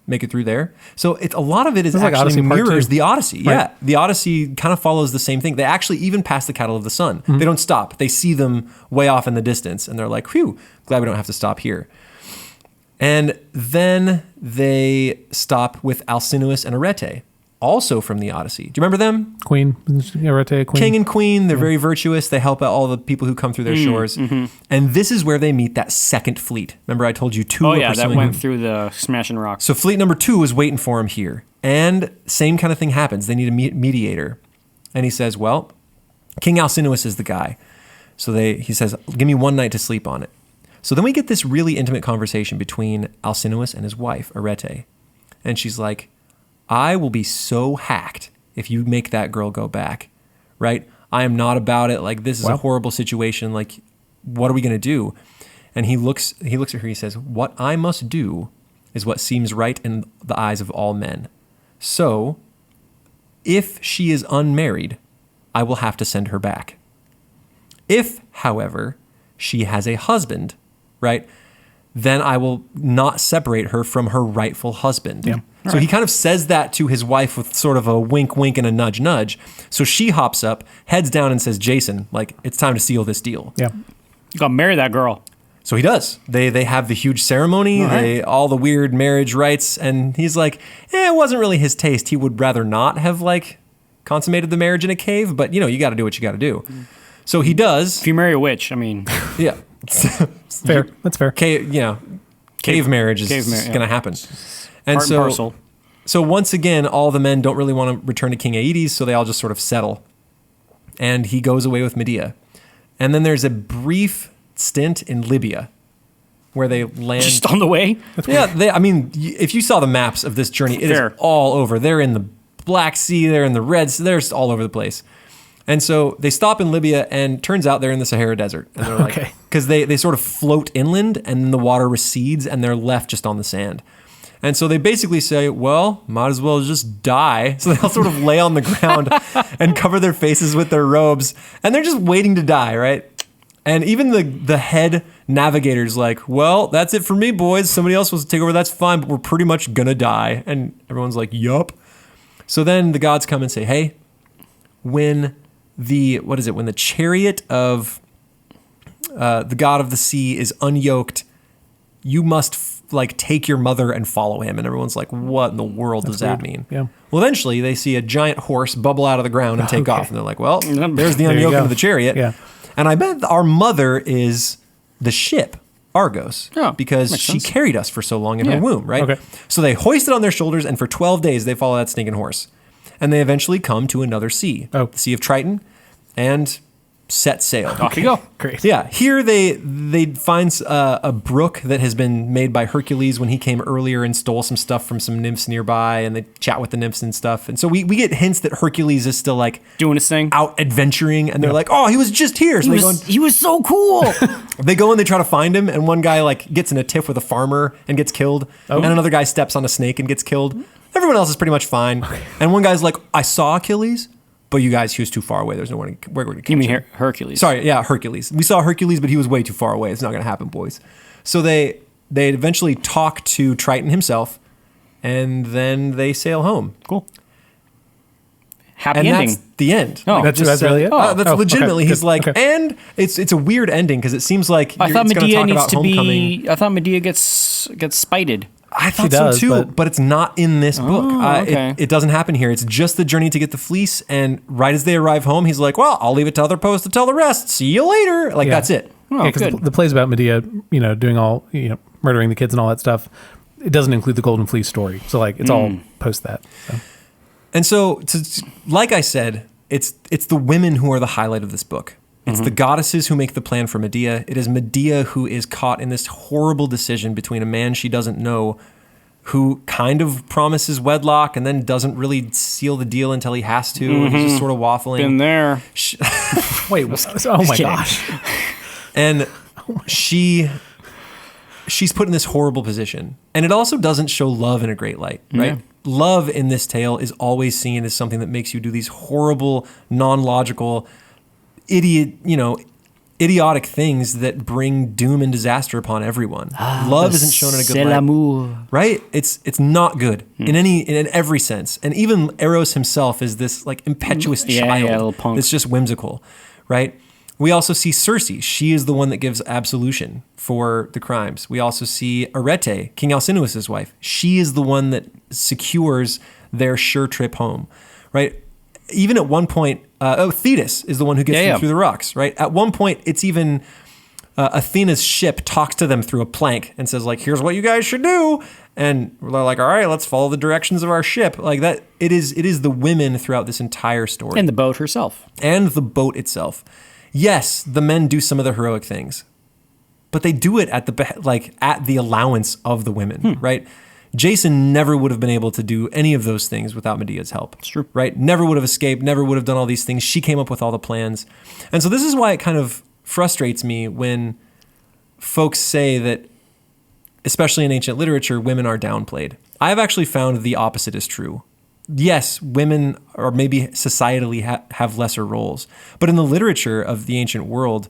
Speaker 2: Make it through there. So it's a lot of it is
Speaker 1: Sounds like
Speaker 2: actually
Speaker 1: Odyssey Part
Speaker 2: mirrors
Speaker 1: 2.
Speaker 2: the Odyssey.
Speaker 1: Right.
Speaker 2: Yeah. The Odyssey kind of follows the same thing. They actually even pass the cattle of the sun. They don't stop. They see them way off in the distance and they're like, phew, glad we don't have to stop here. And then they stop with Alcinous and Arete, also from the Odyssey. Do you remember them?
Speaker 1: Queen. Arete, queen.
Speaker 2: King and queen, they're very virtuous. They help out all the people who come through their shores. And this is where they meet that second fleet. Remember I told you two
Speaker 3: Oh
Speaker 2: were
Speaker 3: yeah, that
Speaker 2: pursuing
Speaker 3: went
Speaker 2: him.
Speaker 3: through the smashing rocks.
Speaker 2: So fleet number 2 is waiting for him here. And same kind of thing happens. They need a mediator. And he says, well, King Alcinous is the guy. So he says, give me one night to sleep on it. So then we get this really intimate conversation between Alcinous and his wife, Arete. And she's like, I will be so hacked if you make that girl go back, right? I am not about it. Like, this is a horrible situation. Like, what are we going to do? And he looks at her, he says, what I must do is what seems right in the eyes of all men. So, if she is unmarried, I will have to send her back. If, however, she has a husband, right, then I will not separate her from her rightful husband.
Speaker 1: Yeah.
Speaker 2: So he kind of says that to his wife with sort of a wink, wink, and a nudge, nudge. So she hops up, heads down, and says, Jason, like, it's time to seal this deal.
Speaker 1: Yeah.
Speaker 3: You gotta marry that girl.
Speaker 2: So he does. They have the huge ceremony, all the weird marriage rites, and he's like, it wasn't really his taste. He would rather not have, like, consummated the marriage in a cave, but, you know, you got to do what you got to do. So he does.
Speaker 3: If you marry a witch, I mean,
Speaker 2: Yeah.
Speaker 1: Fair. That's fair.
Speaker 2: Cave marriage is going to happen. And
Speaker 3: part and parcel.
Speaker 2: So once again, all the men don't really want to return to King Aedes, so they all just sort of settle. And he goes away with Medea. And then there's a brief stint in Libya where they land.
Speaker 3: Just on the way?
Speaker 2: Yeah, if you saw the maps of this journey, it
Speaker 3: Fair.
Speaker 2: is all over. They're in the Black Sea, they're in the Red Sea, they're just all over the place. And so they stop in Libya, and turns out they're in the Sahara Desert. And they're like, because they sort of float inland, and then the water recedes, and they're left just on the sand. And so they basically say, well, might as well just die. So they all sort of lay on the ground and cover their faces with their robes, and they're just waiting to die, right? And even the head navigator's like, well, that's it for me, boys. Somebody else wants to take over, that's fine, but we're pretty much gonna die. And everyone's like, yup. So then the gods come and say, hey, when the chariot of the god of the sea is unyoked, you must take your mother and follow him. And everyone's like, what in the world does that mean?
Speaker 1: Yeah.
Speaker 2: Well, eventually they see a giant horse bubble out of the ground and take off. And they're like, well, there's the
Speaker 1: There you
Speaker 2: unyoking
Speaker 1: go.
Speaker 2: of the chariot.
Speaker 1: Yeah.
Speaker 2: And I bet our mother is the ship, Argos,
Speaker 3: Oh,
Speaker 2: because
Speaker 3: makes
Speaker 2: she
Speaker 3: sense.
Speaker 2: carried us for so long in her
Speaker 3: Yeah.
Speaker 2: womb, right?
Speaker 1: Okay.
Speaker 2: So they hoist it on their shoulders, and for 12 days they follow that stinking horse. And they eventually come to another sea, the Sea of Triton, and set sail.
Speaker 3: Off you go.
Speaker 1: Great.
Speaker 2: Yeah, here they find a brook that has been made by Hercules when he came earlier and stole some stuff from some nymphs nearby, and they chat with the nymphs and stuff. And so we get hints that Hercules is still
Speaker 3: Doing his thing.
Speaker 2: out adventuring, and they're like, oh, he was just here. So
Speaker 3: He was so cool.
Speaker 2: they go and they try to find him, and one guy gets in a tiff with a farmer and gets killed, and another guy steps on a snake and gets killed. Everyone else is pretty much fine. And one guy's like, I saw Achilles, but you guys, he was too far away. There's nowhere to catch
Speaker 3: You mean
Speaker 2: him.
Speaker 3: Hercules?
Speaker 2: Sorry, yeah, Hercules. We saw Hercules, but he was way too far away. It's not going to happen, boys. So they eventually talk to Triton himself, and then they sail home.
Speaker 3: Cool. Happy
Speaker 2: And
Speaker 3: ending.
Speaker 2: that's the end.
Speaker 3: Oh.
Speaker 1: That's really it?
Speaker 2: That's
Speaker 1: Oh,
Speaker 2: legitimately.
Speaker 1: okay,
Speaker 2: He's
Speaker 1: good,
Speaker 2: like,
Speaker 1: okay.
Speaker 2: and it's a weird ending because it seems like
Speaker 3: I thought
Speaker 2: it's gonna
Speaker 3: Medea
Speaker 2: talk
Speaker 3: needs
Speaker 2: about
Speaker 3: to
Speaker 2: homecoming.
Speaker 3: be. I thought Medea gets spited.
Speaker 2: I thought
Speaker 1: does,
Speaker 2: so too,
Speaker 1: but-
Speaker 2: but it's not in this book.
Speaker 3: okay.
Speaker 2: It doesn't happen here. It's just the journey to get the fleece, and right as they arrive home, he's like, "Well, I'll leave it to other posts to tell the rest. See you later." Like
Speaker 1: Yeah.
Speaker 2: that's it.
Speaker 3: Oh,
Speaker 1: Yeah, because
Speaker 3: good.
Speaker 1: the plays about Medea, doing all, murdering the kids and all that stuff, it doesn't include the Golden Fleece story. So it's all post that. So.
Speaker 2: And so, like I said, it's the women who are the highlight of this book. It's the goddesses who make the plan for Medea. It is Medea who is caught in this horrible decision between a man she doesn't know, who kind of promises wedlock and then doesn't really seal the deal until he has to. And he's just sort of waffling.
Speaker 3: Been there.
Speaker 1: Wait, oh my
Speaker 3: kidding.
Speaker 1: gosh.
Speaker 2: And she's put in this horrible position. And it also doesn't show love in a great light, right?
Speaker 3: Yeah.
Speaker 2: Love in this tale is always seen as something that makes you do these horrible, non-logical, idiotic things that bring doom and disaster upon everyone. Love isn't shown in a good
Speaker 3: C'est
Speaker 2: light.
Speaker 3: l'amour.
Speaker 2: Right? It's not good in every sense. And even Eros himself is this impetuous child
Speaker 3: little punk.
Speaker 2: that's just whimsical, right? We also see Circe. She is the one that gives absolution for the crimes. We also see Arete, King Alcinous's wife. She is the one that secures their sure trip home, right? Even at one point, Thetis is the one who gets them through the rocks, right? At one point, it's even Athena's ship talks to them through a plank and says, here's what you guys should do. And they're like, all right, let's follow the directions of our ship. Like that, it is the women throughout this entire story.
Speaker 3: And the boat herself.
Speaker 2: And the boat itself. Yes, the men do some of the heroic things, but they do it at the allowance of the women, right? Jason never would have been able to do any of those things without Medea's help.
Speaker 3: It's true.
Speaker 2: Right? Never would have escaped, never would have done all these things. She came up with all the plans. And so this is why it kind of frustrates me when folks say that, especially in ancient literature, women are downplayed. I have actually found the opposite is true. Yes, women or maybe societally have lesser roles, but in the literature of the ancient world,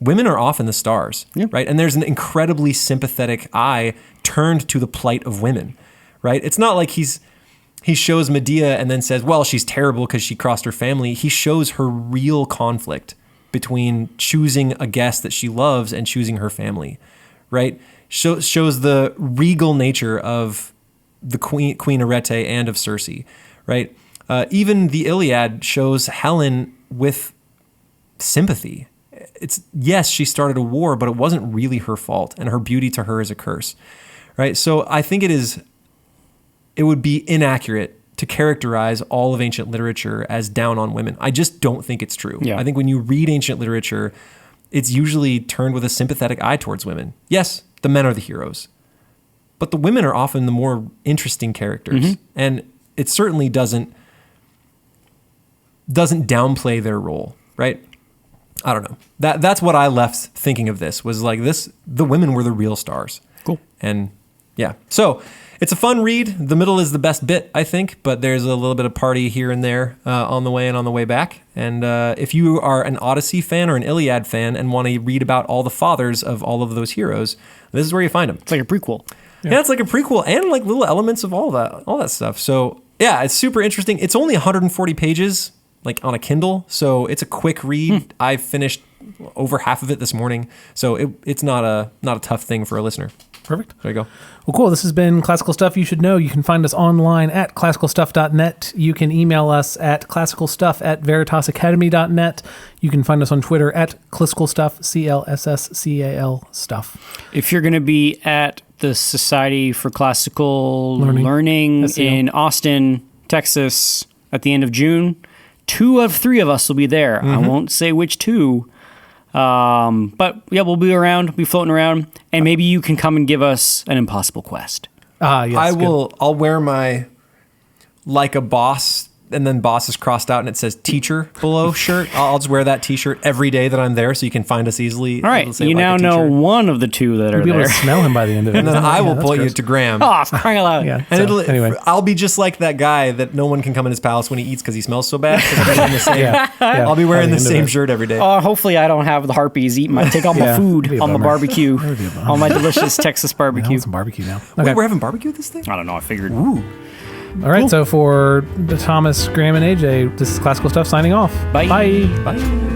Speaker 2: women are often the stars, right? And there's an incredibly sympathetic eye turned to the plight of women, right? It's not like he shows Medea and then says, well, she's terrible because she crossed her family. He shows her real conflict between choosing a guest that she loves and choosing her family, right? Shows the regal nature of the Queen Arete and of Circe, right? Even the Iliad shows Helen with sympathy. Yes, she started a war, but it wasn't really her fault, and her beauty to her is a curse, right? So I think it would be inaccurate to characterize all of ancient literature as down on women. I just don't think it's true.
Speaker 3: Yeah.
Speaker 2: I think when you read ancient literature, it's usually turned with a sympathetic eye towards women. Yes, the men are the heroes, but the women are often the more interesting characters, and it certainly doesn't downplay their role, right? I don't know. That's what I left thinking of this, was like this, the women were the real stars.
Speaker 3: Cool.
Speaker 2: And yeah, so it's a fun read. The middle is the best bit, I think, but there's a little bit of party here and there on the way and on the way back. And if you are an Odyssey fan or an Iliad fan and want to read about all the fathers of all of those heroes, this is where you find them.
Speaker 3: It's like a prequel.
Speaker 2: Yeah, it's like a prequel and like little elements of all that stuff. So yeah, it's super interesting. It's only 140 pages, like on a Kindle, so it's a quick read. I finished over half of it this morning, so it's not a tough thing for a listener.
Speaker 1: Perfect.
Speaker 2: There you go.
Speaker 1: Well, cool. This has been Classical Stuff You Should Know. You can find us online at classicalstuff.net. You can email us at classicalstuff@veritasacademy.net. You can find us on Twitter at cliscalstuff, CLSSCAL stuff.
Speaker 3: If you're going to be at the Society for Classical Learning in Austin, Texas, at the end of June, 2 of 3 of us will be there. I won't say which 2. But yeah, we'll be around, be floating around, and maybe you can come and give us an impossible quest.
Speaker 1: Yes,
Speaker 2: I
Speaker 1: good.
Speaker 2: will. I'll wear my like a boss, and then boss is crossed out and it says teacher below shirt. I'll just wear that T-shirt every day that I'm there, so you can find us easily.
Speaker 3: All right,
Speaker 2: It'll say
Speaker 3: you
Speaker 2: like
Speaker 3: now
Speaker 2: a
Speaker 3: know
Speaker 2: teacher.
Speaker 3: one of the 2 that
Speaker 1: You'll
Speaker 3: are
Speaker 1: be able
Speaker 3: there.
Speaker 1: to smell him by the end of it.
Speaker 2: And then I will
Speaker 1: that's
Speaker 2: pull you
Speaker 1: gross.
Speaker 2: to Graham.
Speaker 3: Oh, crying out loud.
Speaker 1: Yeah.
Speaker 2: And
Speaker 1: So, anyway.
Speaker 2: I'll be just like that guy that no one can come in his palace when he eats because he smells so bad. 'Cause I'll be wearing the same,
Speaker 1: Yeah.
Speaker 2: I'll be wearing
Speaker 1: By
Speaker 2: the
Speaker 1: the end
Speaker 2: same
Speaker 1: of it.
Speaker 2: shirt every day.
Speaker 3: Hopefully I don't have the harpies eat take all my
Speaker 1: Yeah,
Speaker 3: food
Speaker 1: that'd be a
Speaker 3: on the
Speaker 1: bummer.
Speaker 3: barbecue,
Speaker 1: That would be a bummer.
Speaker 3: on my delicious Texas
Speaker 1: I
Speaker 3: barbecue.
Speaker 1: want some barbecue now.
Speaker 2: Wait,
Speaker 1: Okay.
Speaker 2: we're having barbecue with this thing?
Speaker 3: I don't know. I figured.
Speaker 1: All right. So for Thomas, Graham, and AJ, this is Classical Stuff signing off.
Speaker 3: Bye.
Speaker 1: Bye.
Speaker 2: Bye.